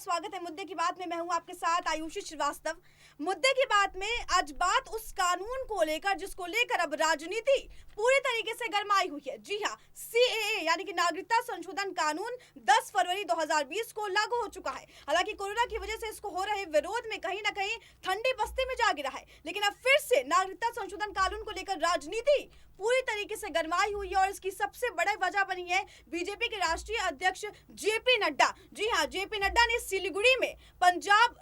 स्वागत है मुद्दे की बात में। मैं हूं आपके साथ आयुषी श्रीवास्तव। मुद्दे की बात में आज बात उस कानून को लेकर जिसको लेकर अब राजनीति पूरी तरीके से गरमाई हुई है। जी हां, सीएए यानी कि नागरिकता संशोधन कानून 10 फरवरी 2020 को लागू हो चुका है। हालांकि कोरोना की वजह से इसको हो रहे विरोध में कहीं ना कहीं ठंडी बस्ती में जा गिरा है, लेकिन अब फिर से नागरिकता संशोधन कानून को लेकर राजनीति पूरी तरीके से गरमाई हुई है और इसकी सबसे बड़ी वजह बनी है बीजेपी के राष्ट्रीय अध्यक्ष जेपी नड्डा। जी हां, जेपी नड्डा ने सिलीगुड़ी में पंजाब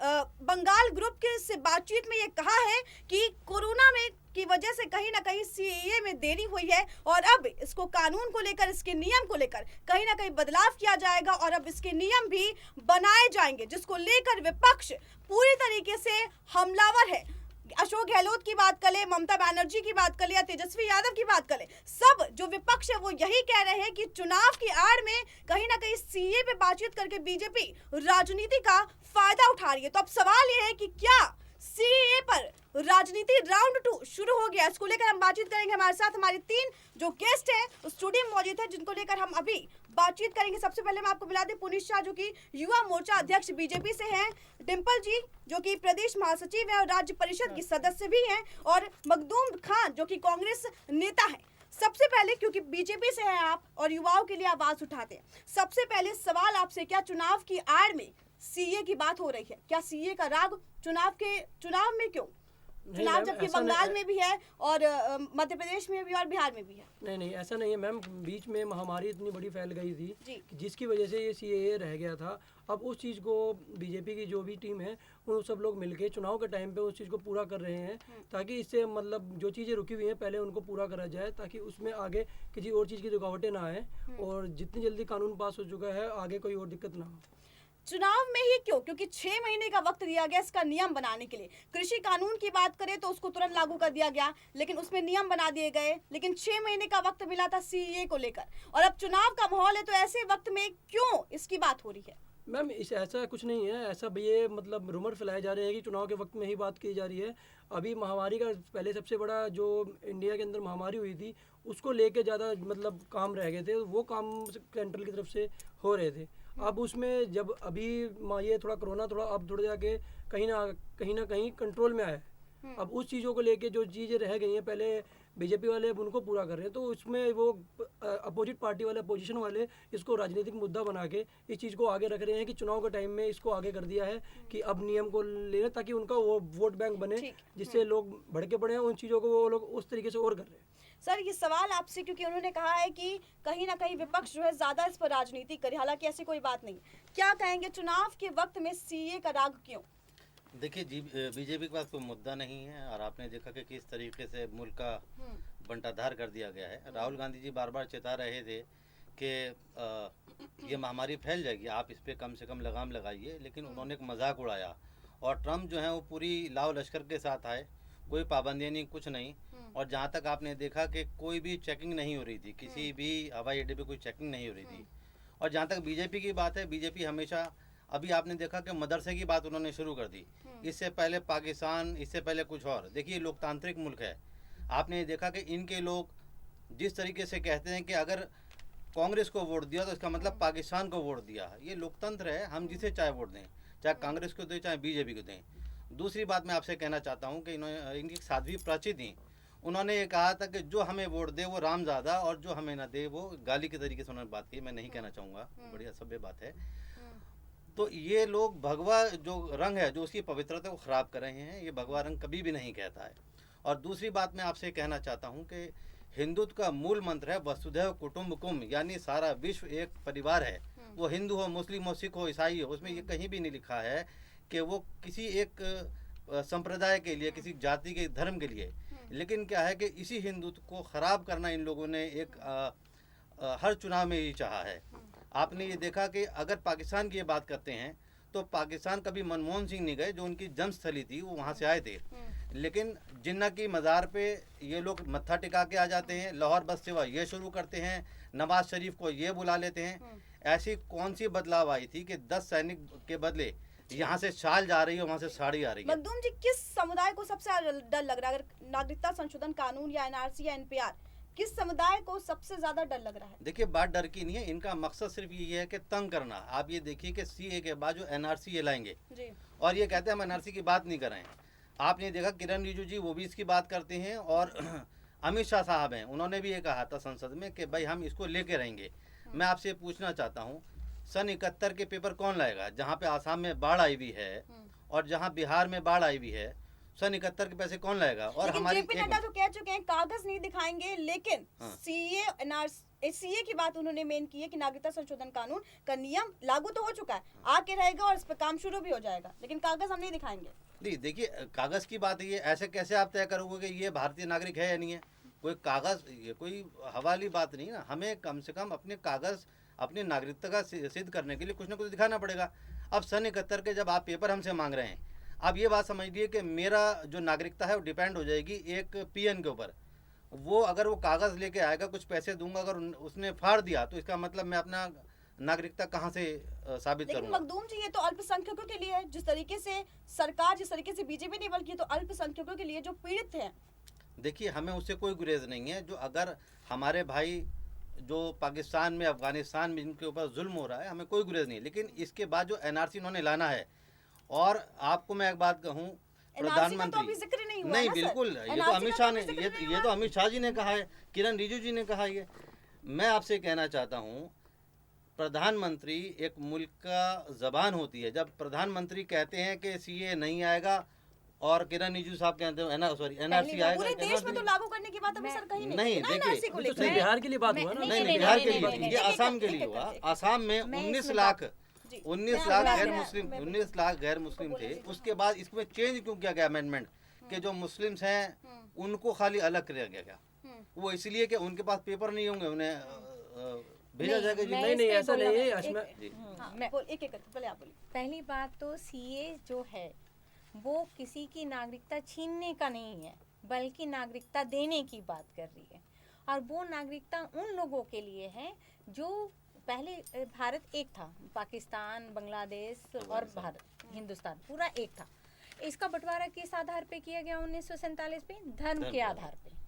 बंगाल ग्रुप के से बातचीत में ये कहा है कि कोरोना में की वजह से कहीं ना कहीं सीएए में देरी हुई है और अब इसको कानून को लेकर, इसके नियम को लेकर कहीं ना कहीं बदलाव किया जाएगा और अब इसके नियम भी बनाए जाएंगे, जिसको लेकर विपक्ष पूरी तरीके से हमलावर है। अशोक गहलोत की बात करें, ममता बनर्जी की बात करें या तेजस्वी यादव की बात करें, सब जो विपक्ष है वो यही कह रहे हैं कि चुनाव की आड़ में कहीं ना कहीं सीए पे बातचीत करके बीजेपी राजनीति का फायदा उठा रही है। तो अब सवाल ये है कि क्या सीए पर राजनीति राउंड 2 शुरू हो गया? इसको लेकर हम बातचीत करेंगे। हमारे साथ हमारे 3 जो गेस्ट हैं स्टूडियो में मौजूद है, जिनको लेकर हम अभी बातचीत करेंगे। सबसे पहले मैं आपको मिला दूं पुनीत शाह जो कि युवा मोर्चा अध्यक्ष बीजेपी से हैं, डिम्पल जी जो कि प्रदेश महासचिव है और राज्य परिषद की सदस्य भी हैं, और मखदूम खान जो कि कांग्रेस नेता है। सबसे पहले, क्योंकि बीजेपी से हैं आप और युवाओं के लिए आवाज उठाते हैं, सबसे पहले सवाल आपसे, क्या चुनाव की आड़ में सीए की बात हो रही है? क्या सीए का राग चुनाव में क्यों? चुनाव जबकि बंगाल में भी है और मध्य प्रदेश में भी और बिहार में भी है। नहीं, ऐसा नहीं है मैम। बीच में महामारी इतनी बड़ी फैल गई थी जिसकी वजह से ये सीएए रह गया था। अब उस चीज़ को बीजेपी की जो भी टीम है वो सब लोग मिलके चुनाव के टाइम पे उस चीज़ को पूरा कर रहे हैं, ताकि इससे मतलब जो चीज़ें रुकी हुई हैं पहले उनको पूरा करा जाए, ताकि उसमें आगे किसी और चीज़ की रुकावटें ना आए और जितनी जल्दी कानून पास हो चुका है आगे कोई और दिक्कत ना हो। चुनाव में ही क्यों? क्योंकि 6 महीने का वक्त दिया गया इसका नियम बनाने के लिए। कृषि कानून की बात करें तो उसको तुरंत लागू कर दिया गया, लेकिन उसमें नियम बना दिए गए, लेकिन 6 महीने का वक्त मिला था सीए को लेकर, और अब चुनाव का माहौल है, तो ऐसे वक्त में क्यों इसकी बात हो रही है? मैम ऐसा कुछ नहीं है। ऐसा ये मतलब रूमर फैलाए जा रहे हैं कि चुनाव के वक्त में ही बात की जा रही है। अभी महामारी का पहले सबसे बड़ा जो इंडिया के अंदर महामारी हुई थी उसको लेके ज़्यादा मतलब काम रह गए थे, वो काम सेंट्रल की तरफ से हो रहे थे। अब उसमें जब अभी ये थोड़ा कोरोना थोड़ा अब थोड़ा जाके कहीं ना कहीं कंट्रोल में आया है। अब उस चीज़ों को लेके जो चीज़ें रह गई हैं पहले बीजेपी वाले अब उनको पूरा कर रहे हैं, तो उसमें वो अपोजिट पार्टी वाले, अपोजिशन वाले इसको राजनीतिक मुद्दा बना के इस चीज़ को आगे रख रहे हैं कि चुनाव के टाइम में इसको आगे कर दिया है कि अब नियम को लेना, ताकि उनका वो वोट बैंक बने, जिससे लोग भड़के पड़े हैं। उन चीज़ों को वो लोग उस तरीके से और कर रहे हैं। सर, ये सवाल आपसे, क्योंकि उन्होंने कहा है कि कहीं ना कहीं विपक्ष जो है ज्यादा इस पर राजनीति करे, हालांकि ऐसी कोई बात नहीं। क्या कहेंगे, चुनाव के वक्त में सीए का राग क्यों? देखिए बीजेपी के पास कोई मुद्दा नहीं है, और आपने देखा कि किस तरीके से मुल्क का बंटाधार कर दिया गया है। राहुल गांधी जी बार बार चेता रहे थे कि ये महामारी फैल जाएगी, आप इस पर कम से कम लगाम लगाइए, लेकिन उन्होंने एक मजाक उड़ाया। और ट्रम्प जो है वो पूरी लाव लश्कर के साथ आए, कोई पाबंदियाँ नहीं, कुछ नहीं। और जहाँ तक आपने देखा कि कोई भी चेकिंग नहीं हो रही थी, किसी भी हवाई अड्डे पे कोई चेकिंग नहीं हो रही थी। और जहाँ तक बीजेपी की बात है, बीजेपी हमेशा, अभी आपने देखा कि मदरसे की बात उन्होंने शुरू कर दी, इससे पहले पाकिस्तान, इससे पहले कुछ और। देखिए लोकतांत्रिक मुल्क है, आपने देखा कि इनके लोग जिस तरीके से कहते हैं कि अगर कांग्रेस को वोट दिया तो इसका मतलब पाकिस्तान को वोट दिया। ये लोकतंत्र है, हम जिसे चाहे वोट दें, चाहे कांग्रेस को दें चाहे बीजेपी को दें। दूसरी बात मैं आपसे कहना चाहता हूँ कि इनकी साध्वी प्राची थी, उन्होंने ये कहा था कि जो हमें वोट दे वो रामज़ादा और जो हमें ना दे वो गाली के तरीके से उन्होंने बात की। मैं नहीं कहना चाहूँगा, बड़ी असभ्य बात है। तो ये लोग भगवा जो रंग है, जो उसकी पवित्रता को ख़राब कर रहे हैं, ये भगवा रंग कभी भी नहीं कहता है। और दूसरी बात मैं आपसे कहना चाहता हूँ कि हिंदुत्व का मूल मंत्र है वसुधैव कुटुम्बकम, यानी सारा विश्व एक परिवार है। वो हिंदू हो, मुस्लिम हो, सिख हो, ईसाई हो, उसमें ये कहीं भी नहीं लिखा है कि वो किसी एक संप्रदाय के लिए, किसी जाति के धर्म के लिए। लेकिन क्या है कि इसी हिंदुत्व को ख़राब करना इन लोगों ने एक हर चुनाव में ही चाहा है। आपने ये देखा कि अगर पाकिस्तान की ये बात करते हैं तो पाकिस्तान कभी मनमोहन सिंह नहीं गए, जो उनकी जन्मस्थली थी, वो वहाँ से आए थे। लेकिन जिन्ना की मज़ार पे ये लोग मत्था टिका के आ जाते हैं, लाहौर बस सेवा ये शुरू करते हैं, नवाज शरीफ को ये बुला लेते हैं। ऐसी कौन सी बदलाव आई थी कि 10 सैनिक के बदले यहाँ से शाल जा रही है, वहाँ से साड़ी आ रही है? मखदूम जी, किस समुदाय को सबसे डर लग रहा है? अगर नागरिकता संशोधन कानून या एनआरसी या एनपीआर किस समुदाय को सबसे ज्यादा डर लग रहा है? देखिए, बात डर की नहीं है, इनका मकसद सिर्फ ये है कि तंग करना। आप ये देखिए कि सीए के बाद जो एनआरसी ये लाएंगे जी और ये कहते हैं हम एनआरसी की बात नहीं कर रहे हैं। आपने देखा किरण रिजिजू जी वो भी इसकी बात करते हैं, और अमित शाह साहब हैं, उन्होंने भी ये कहा था संसद में कि भाई हम इसको लेके रहेंगे। मैं आपसे पूछना चाहता हूँ, सन 71 के पेपर कौन लाएगा? जहाँ पे आसाम में बाढ़ आई हुई है और जहाँ बिहार में बाढ़ आई हुई है, सन 71 के पैसे कौन लाएगा? और लेकिन हमारी जेपी नड्डा तो कह चुके हैं कागज नहीं दिखाएंगे, लेकिन हाँ। सीए की बात उन्होंने मेन की है कि नागरिकता संशोधन कानून का नियम लागू तो हो चुका है, आके रहेगा और इस पर काम शुरू भी हो जाएगा, लेकिन कागज हम नहीं दिखाएंगे। नहीं, देखिए कागज़ की बात है, ऐसे कैसे आप तय करोगे कि ये भारतीय नागरिक है या नहीं है? कोई कागज़, ये कोई हवाली बात नहीं ना। हमें कम से कम अपने कागज़, अपनी नागरिकता का सिद्ध करने के लिए कुछ ना कुछ दिखाना पड़ेगा। अब सन 71 के जब आप पेपर हमसे मांग रहे हैं, आप ये बात समझिए कि मेरा जो नागरिकता है वो डिपेंड हो जाएगी एक पीएन के ऊपर। वो अगर वो कागज़ लेके आएगा, कुछ पैसे दूंगा, अगर उसने फाड़ दिया तो इसका मतलब मैं अपना नागरिकता कहाँ से साबित लेकिन करूँगा? मखदूम जी, ये तो अल्पसंख्यकों के लिए है। जिस तरीके से सरकार, जिस तरीके से बीजेपी नहीं, बल्कि ये तो अल्पसंख्यकों के लिए जो पीड़ित हैं। देखिए, हमें उससे कोई गुरेज नहीं है। जो अगर हमारे भाई जो पाकिस्तान में, अफगानिस्तान में जिनके ऊपर जुल्म हो रहा है, हमें कोई गुरेज नहीं। लेकिन इसके बाद जो एनआरसी उन्होंने लाना है, और आपको मैं एक बात कहूँ, एनआरसी का तो अभी जिक्र नहीं हुआ नहीं, ना सर। बिल्कुल, ये तो NRC अमित का शाह तो ने, अभी जिक्र नहीं ये हुआ। तो अमित शाह जी ने कहा है, किरण रिजिजू जी ने कहा। ये मैं आपसे कहना चाहता हूँ, प्रधानमंत्री एक मुल्क का जबान होती है। जब प्रधानमंत्री कहते हैं कि सीए नहीं आएगा और किरण रिजिजू साहब कहते हैं एनआरसी आएगा, पूरे देश में तो लागू करने की बात अभी सर कहीं नहीं नहीं, की ना, देखिए, NRC को तो लेकर। सिर्फ बिहार के लिए बात हुआ ना? नहीं, नहीं, बिहार नहीं, के लिए नहीं, बात, नहीं, ये नहीं, आसाम के नहीं, लिए नहीं, हुआ। नहीं, आसाम में मैं 19 इसमें लाख जी। 19 मैं- लाख मैं- गैर मैं- मुस्लिम मैं- 19 लाख गैर मुस्लिम थे। उसके बाद इसमें चेंज क्यों किया गया अमेंडमेंट, कि जो मुस्लिम्स हैं उनको खाली अलग किया गया? वो इसलिए कि उनके पास पेपर नहीं होंगे, उन्हें भेजा नहीं, जाएगा जी। मैं नहीं नहीं, इसमें ऐसा नहीं है। बोला- अश्मा- जी। हाँ, मैं- बोल, एक एक करके पहले आप बोलिए। पहली बात तो सीए जो है वो किसी की नागरिकता छीनने का नहीं है, बल्कि नागरिकता देने की बात कर रही है। और वो नागरिकता उन लोगों के लिए है जो पहले भारत एक था, पाकिस्तान, बांग्लादेश और भारत, हिंदुस्तान पूरा एक था। इसका बंटवारा किस आधार पे किया गया 1947 पे? धर्म के आधार पे,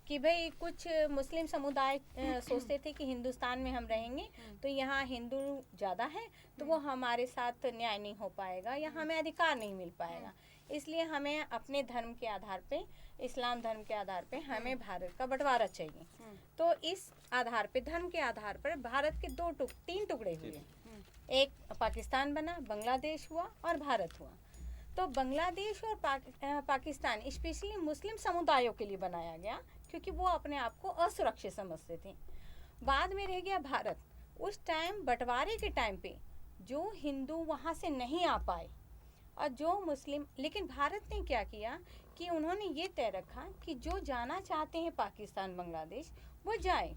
कि भाई कुछ मुस्लिम समुदाय सोचते थे कि हिंदुस्तान में हम रहेंगे तो यहाँ हिंदू ज़्यादा है, तो वो हमारे साथ न्याय नहीं हो पाएगा या हमें अधिकार नहीं मिल पाएगा, इसलिए हमें अपने धर्म के आधार पे, इस्लाम धर्म के आधार पे हमें भारत का बंटवारा चाहिए। तो इस आधार पे, धर्म के आधार पर भारत के तीन टुकड़े हुए। एक पाकिस्तान बना, बांग्लादेश हुआ और भारत हुआ। तो बांग्लादेश और पाकिस्तान स्पेशली मुस्लिम समुदायों के लिए बनाया गया, क्योंकि वो अपने आप को असुरक्षित समझते थे। बाद में रह गया भारत। उस टाइम बंटवारे के टाइम पे जो हिंदू वहाँ से नहीं आ पाए और जो मुस्लिम, लेकिन भारत ने क्या किया कि उन्होंने ये तय रखा कि जो जाना चाहते हैं पाकिस्तान, बांग्लादेश, वो जाए,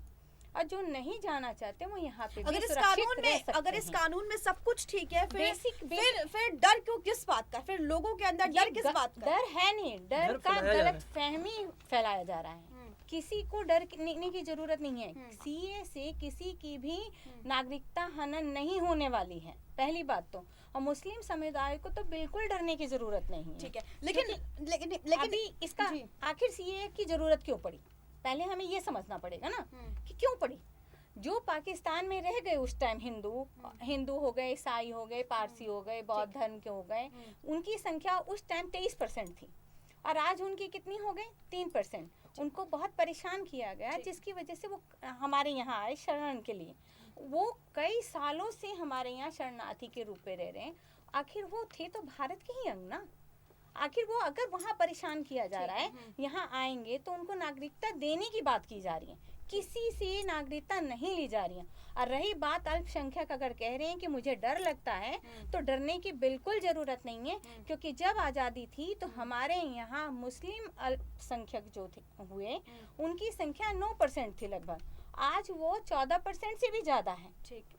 और जो नहीं जाना चाहते वो यहाँ पे भी अगर इस सुरक्षित कानून रह में, सकते अगर इस हैं। कानून में सब कुछ ठीक है, फिर Basic- फिर डर क्यों, किस बात का? फिर लोगों के अंदर डर किस बात का? डर है नहीं, डर डर का फैलाया जा रहा गलत फहमी फैलाया जा रहा है। किसी को डरने की जरूरत नहीं है। सीए से किसी की भी नागरिकता हनन नहीं होने वाली है, पहली बात तो। और मुस्लिम समुदाय को तो बिल्कुल डरने की जरूरत नहीं है। ठीक है, लेकिन लेकिन अभी इसका जी। आखिर सीए की जरूरत क्यों पड़ी, पहले हमें ये समझना पड़ेगा ना कि क्यों पड़ी। जो पाकिस्तान में रह गए उस टाइम हिंदू हो गए, ईसाई हो गए, पारसी हो गए, बौद्ध धर्म के हो गए, उनकी संख्या उस टाइम 23% थी और आज उनकी कितनी हो गई? 3%। उनको बहुत परेशान किया गया, जिसकी वजह से वो हमारे यहाँ आए शरण के लिए। वो कई सालों से हमारे यहाँ शरणार्थी के रूप में रह रहे हैं। आखिर वो थे तो भारत के ही अंग ना। आखिर वो अगर वहाँ परेशान किया जा रहा है, यहाँ आएंगे तो उनको नागरिकता देने की बात की जा रही है, किसी से नागरिकता नहीं ली जा रही है। और रही बात अल्पसंख्यक, अगर कह रहे हैं कि मुझे डर लगता है, तो डरने की बिल्कुल ज़रूरत नहीं है, क्योंकि जब आज़ादी थी तो हमारे यहाँ मुस्लिम अल्पसंख्यक जो हुए उनकी संख्या 9% थी लगभग। आज वो 14% से भी ज़्यादा है।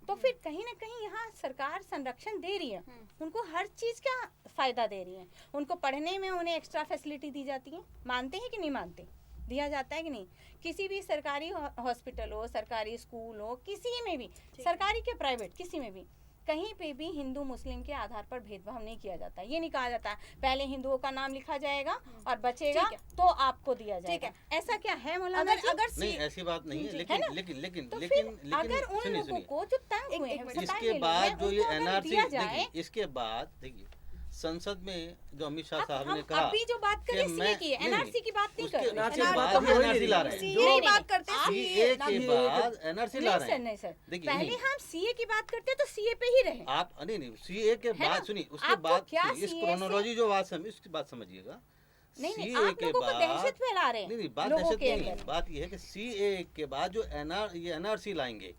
तो फिर कहीं ना कहीं यहाँ सरकार संरक्षण दे रही है, उनको हर चीज़ का फ़ायदा दे रही है। उनको पढ़ने में उन्हें एक्स्ट्रा फैसिलिटी दी जाती है, मानते हैं कि नहीं मानते? दिया जाता है कि नहीं? किसी भी सरकारी हॉस्पिटल हो, सरकारी स्कूल हो, किसी में भी, सरकारी के प्राइवेट किसी में भी, कहीं पे भी हिंदू मुस्लिम के आधार पर भेदभाव नहीं किया जाता। ये नहीं कहा जाता पहले हिंदुओं का नाम लिखा जाएगा और बचेगा ठीक तो आपको दिया ठीक जाएगा। ऐसा क्या है मौलाना जी? अगर नहीं, ऐसी बात नहीं है, है लेकिन ना? लेकिन लेकिन तो लेकिन फिर अगर उन सुनिए लोगों सुनिए, को जो तंग हुए एक हैं, मिनट। सताए इसके हुए बाद लोग जो हैं, ये उनको अगर एनआरसी दिया जाए। देखिए, इसके बाद देखिए संसद में जो अमित शाह साहब हम ने कहा अभी जो बात कि करें सीए मैं- की है, नहीं, एनआरसी की बात नहीं उसके- कर रहे। NRC उसके की बात बाद तो भी हो ही एनआरसी नहीं ला रही। रहे हैं सीए नहीं, की बात करते हैं, सीए के लागू- बाद एनआरसी ला नहीं रहे सर, हैं। नहीं सर, देखिए, पहले नहीं। हम सीए की बात करते तो सीए पे ही रहे। आप नहीं सीए के है ना? बाद सुनिए, उसके आपको बाद क्या सुनिए, इस CA क्रोनोलॉजी जो बात समझ उसकी बात समझिएगा। नहीं नहीं, CA आप के लोगों को बाद दहशत फैला रहे नहीं हैं बात लोगों दहशत के नहीं है, अंदर। बात यह है कि सीए के बाद जो ये एनआरसी लाएंगे,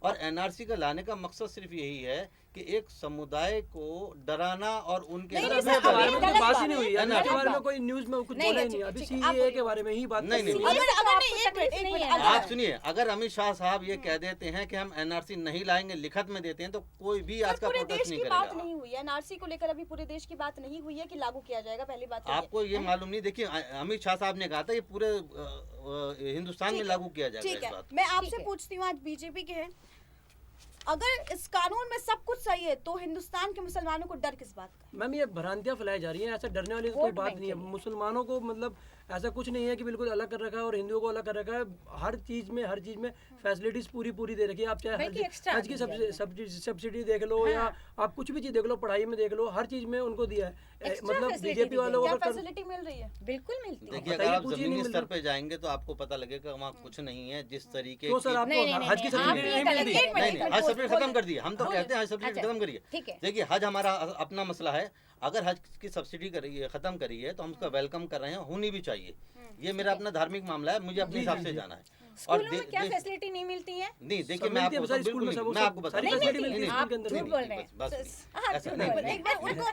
और एनआरसी का लाने का मकसद सिर्फ यही है कि एक समुदाय को डराना और उनके नहीं, सर नहीं, अभी सर, इसके बारे अभी में गलत कोई बात बात ही नहीं हुई है, है, गलत इसके बारे में बात। कोई न्यूज में कुछ नहीं, बोला ही नहीं, नहीं, अभी ठीक है, आप सीए के बोलिए। बारे में ही बात नहीं, कर नहीं, रहे नहीं। हैं। अगर तो अगर आपको नहीं, एक तकलीफ मिनट, नहीं है अगर- ना? आप सुनिए, अगर अमित शाह साहब ये कह देते हैं कि हम एनआरसी नहीं लाएंगे, लिखत में देते हैं, तो कोई भी आज सर, का पूरे प्रोटेस्ट देश नहीं की बात करेगा। नहीं हुई है एनआरसी को लेकर, अभी पूरे देश की बात नहीं हुई है कि लागू किया जाएगा। पहली बात तो ये। आपको ये मालूम नहीं, देखिए अमित शाह साहब ने कहा था ये पूरे हिंदुस्तान में ठीक है, लागू किया जाएगा ठीक इस है, बात को। मैं ठीक आपसे है। पूछती हूँ, आज बीजेपी के हैं, अगर इस कानून में सब कुछ सही है तो हिंदुस्तान के मुसलमानों को डर किस बात का? मैम ये भ्रांतियां फैलाई जा रही हैं, ऐसा डरने वाली तो कोई वोट बात बैंक नहीं है। के लिए। मुसलमानों को मतलब ऐसा कुछ नहीं है कि बिल्कुल अलग कर रखा है और हिंदुओं को अलग कर रखा है। हर चीज में फैसिलिटीज पूरी दे रखी है। आप चाहे बल्कि extra हज की दी जाएगी। सब्सिडी देख लो या आप कुछ भी चीज देख लो, पढ़ाई में देख लो, हर चीज में उनको दिया है। Extra मतलब facility बीजेपी दी वालों क्या को अगर फैसिलिटी मिल रही है? बिल्कुल मिलती है। देखिए, अगर बताइए, आप पूछिए, जमीनी नहीं मिल स्तर रहा। पे जाएंगे तो आपको पता लगेगा वहाँ कुछ नहीं है जिस तरीके क्यों सर की- आपको नहीं, नहीं, हज की नहीं, आप सब्सिडी ये नहीं गलत मिलती? कह रहे हैं। नहीं नहीं, हज सब्सिडी खत्म कर दिए, हम तो हाँ, कहते हैं हज सब्सिडी अच्छा, खत्म करिए। ठीक है। देखिए, हज हमारा अपना मसला है, अगर हज की सब्सिडी करिए, खत्म करिए, तो हम उसका वेलकम कर रहे हैं, होनी भी चाहिए। ये मेरा अपना धार्मिक मामला है, मुझे अपने हिसाब से जाना है। स्कूलों में क्या फैसिलिटी नहीं मिलती है? नहीं, देखिए, सब मैं मिलती है, आपको सारी बिल्कुल स्कूल में नहीं, सब- मैं आपको बता सारी नहीं, फैसिलिटी नहीं, मिलती है नहीं, स्कूल के अंदर। नहीं, झूठ बोल नहीं, रहे हैं। बस, आप ऐसा झूठ नहीं, बोल रहे एक बार उनको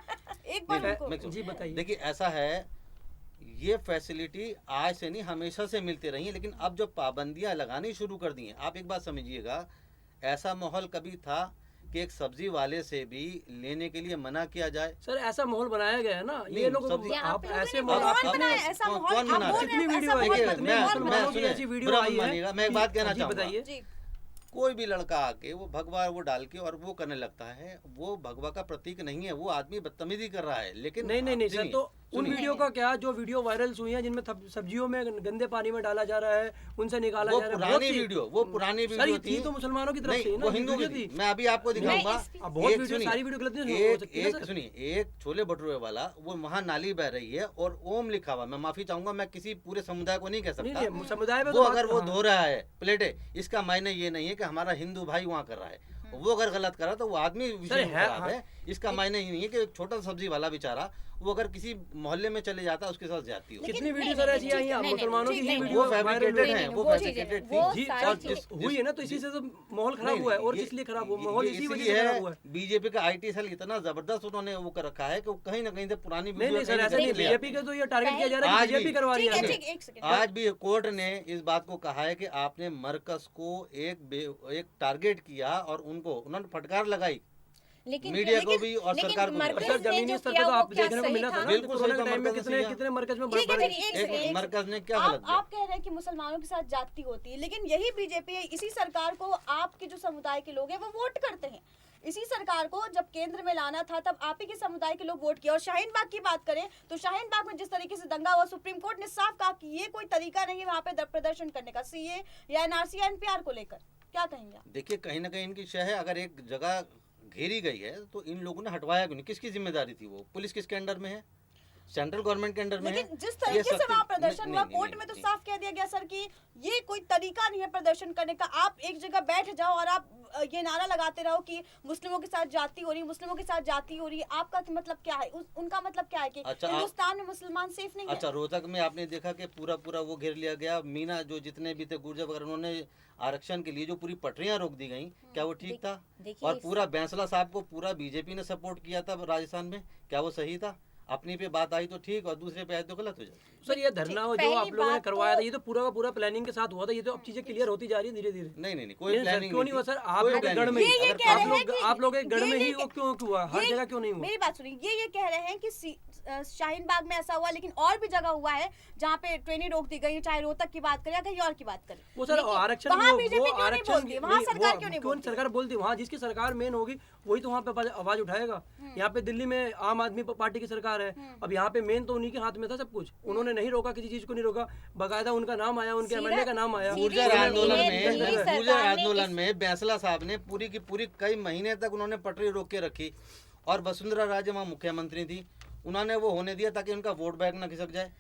एक बार नहीं, उनको मैं- जी बताइए। देखिए, ऐसा है, ये फैसिलिटी आज से नहीं हमेशा से मिलती रही है, लेकिन अब जो पाबंदियां लगानी शुरू कर दी हैं, आप एक बात समझिएगा, ऐसा माहौल कभी था कि एक सब्जी वाले से भी लेने के लिए मना किया जाए? सर ऐसा माहौल बनाया गया है ना, ये नहीं, लोग सब्जी- आप आप ऐसे लोगों माहौल ने आप कौन कितने बनाया ऐसा कौन- माहौल? कौन आप बना बोल रहा है? रहे हैं कितनी ऐसा वीडियो आई माहौल है, देखिए, बना- कितने मैं- मुसलमानों की सुनिए, ऐसी वीडियो बुरा आई मत है मानिएगा, मैं एक कि- बात कहना जी चाहूंगा। बताइए। जी कोई भी लड़का आके वो भगवा वो डाल के और वो करने लगता है, वो भगवा का प्रतीक नहीं है, वो आदमी बदतमीजी कर रहा है। लेकिन नहीं नहीं नहीं सर, सुनिए, तो उन सुनिए, वीडियो का क्या, जो वीडियो वायरल हुई है जिनमें सब्जियों में गंदे पानी में डाला जा रहा है, उनसे निकाला वो जा रहा है, पुरानी बहुत सी- वीडियो, वो पुरानी सर वीडियो ये थी तो मुसलमानों की तरफ से ही नहीं, ना, वो ये हिंदू की वीडियो थी। मैं अभी आपको दिखाऊंगा। अब बहुत एक वीडियो, सुनिए, सारी वीडियो गलत नहीं हो सकती ना एक सर। सुनिए, एक छोले भटूरे वाला, वो वहाँ नाली बह रही है और ओम लिखा हुआ, मैं माफी चाहूंगा, मैं किसी पूरे समुदाय को नहीं कह नहीं सकता, नहीं समुदाय में वो तो अगर बात- वो हाँ। धो रहा है प्लेटें, इसका मायने ये नहीं है कि हमारा हिंदू भाई वहाँ कर रहा है। वो अगर गलत करा तो वो आदमी विषय है, खराब हाँ। है। इसका मायने ये नहीं है कि एक छोटा सब्जी वाला बेचारा वो अगर किसी मोहल्ले में चले जाता है उसके साथ जाती हो। कितनी नहीं, वीडियो नहीं, सर ऐसी नहीं, आई हैं, नहीं, मुसलमानों की नहीं, ही नहीं, वीडियो वो वायरल fabricated हुई हैं, है। वो वो चीजें fabricated हैं, थी। वो जी सारी और चीजें- हुई है ना, तो इसी से तो माहौल खराब हुआ है, और किस लिए खराब हुआ, माहौल इसी वजह से खराब हुआ है। बीजेपी का आईटी सेल इतना जबरदस्त उन्होंने वो कर रखा है कि वो कहीं ना कहीं से पुरानी नहीं नहीं वीडियो सर कहीं ऐसा ना नहीं, कहीं ले बीजेपी आते का तो ये टारगेट किया जा रहा है आज कि बीजेपी भी- करवा रही ठीक है, है। ठीक, एक सेकंड। आज भी कोर्ट ने इस बात को कहा है कि आपने मरकज को एक टारगेट किया और उन्होंने फटकार लगाई लेकिन मीडिया को भी और लेकिन सरकार को भी। और मरकज सर ने जमीनी जो स्तर पे किया तो वो आप क्या देखने को सही मिला था था? ना, बिल्कुल कोरोना सही के था, टाइम में मरकज कितने ने कितने मरकज में ठीक है, बड़े- ठीक है, एक एक सेकंड, मरकज ने क्या आप गलत किया? आप कह रहे हैं कि मुसलमानों के साथ जाति होती है, लेकिन यही बीजेपी है, इसी सरकार को आपके जो समुदाय के लोग हैं वो वोट करते हैं। इसी सरकार को जब केंद्र में लाना था तब आप ही के समुदाय के लोग वोट किए। और शाहीन बाग की बात करें तो शाहीन बाग में जिस तरीके से दंगा हुआ, सुप्रीम कोर्ट ने साफ कहा कि ये कोई तरीका नहीं है वहाँ पे प्रदर्शन करने का, सीए या एनआरसी या एनपीआर को लेकर। क्या कहेंगे आप? देखिए, कहीं ना कहीं इनकी शय है, अगर एक जगह घेरी गई है तो इन लोगों ने हटवाया क्यों नहीं? किसकी जिम्मेदारी थी? वो पुलिस किसके अंडर में है? सेंट्रल गवर्नमेंट के अंडर में है। लेकिन जिस ये तरीके से सख्ती- वहाँ प्रदर्शन हुआ, नहीं, कोर्ट नहीं, में तो नहीं। साफ कह दिया गया सर कि ये कोई तरीका नहीं है प्रदर्शन करने का। आप एक जगह बैठ जाओ और आप ये नारा लगाते रहो कि मुस्लिमों के साथ जाति हो रही है, मुस्लिमों के साथ जाति हो रही है। आपका क्या मतलब क्या है? उनका मतलब क्या है कि अच्छा, हिंदुस्तान में मुसलमान सेफ नहीं अच्छा, है? रोहतक में आपने देखा कि पूरा वो घेर लिया गया। मीना जो जितने भी थे गुर्जर वगैरह, उन्होंने आरक्षण के लिए जो पूरी पटरियां रोक दी गई, क्या वो ठीक था? देखिए और पूरा बैंसला साहब को पूरा बीजेपी ने सपोर्ट किया था राजस्थान में, क्या वो सही था? अपनी पे बात आई तो ठीक और दूसरे पे आई तो गलत हो जाती है। सर ये धरना जो पहली आप लोगों ने बात करवाया तो- था, ये तो पूरा का पूरा प्लानिंग के साथ हुआ था। ये तो अब चीजें क्लियर होती जा रही है धीरे धीरे। नहीं कोई नहीं सर, प्लानिंग क्यों नहीं हुआ सर? आप कोई लोग के planning गढ़ में नहीं। ये अगर कह आप रहे लोग- हैं कि आप लोग के गढ़ में ये ही वो क्यों हुआ, हर ये- जगह क्यों नहीं हुआ? मेरी बात सुनिए, ये कह रहे हैं कि शाहीन बाग में ऐसा हुआ, लेकिन और भी जगह हुआ है जहाँ पे ट्रेनें रोक दी गई, चाहे रोहतक की बात करें या कहीं और की बात करें। वो सर लेकिन आरक्षण वहाँ वो बीजेपी क्यों नहीं आरक्षण बोलती, वहाँ सरकार क्यों नहीं क्यों बोलती? सरकार बोलती? वहाँ जिसकी सरकार मेन होगी वही तो वहाँ पे आवाज उठाएगा। यहाँ पे दिल्ली में आम आदमी पार्टी की सरकार है, अब यहाँ पे मेन तो उन्हीं के हाथ में था सब कुछ। उन्होंने नहीं रोका, किसी चीज को नहीं रोका, बकायदा उनका नाम आया, उनके एमएलए का नाम आया। सीधे गुर्जर सीधे आंदोलन दिल्ली में सरकार गुर्जर ने आंदोलन में बैंसला साहब ने पूरी की पूरी कई महीने तक उन्होंने पटरी रोक के रखी और वसुंधरा राजे वहाँ मुख्यमंत्री थी, उन्होंने वो होने दिया ताकि उनका वोट बैंक ना खिसक जाए।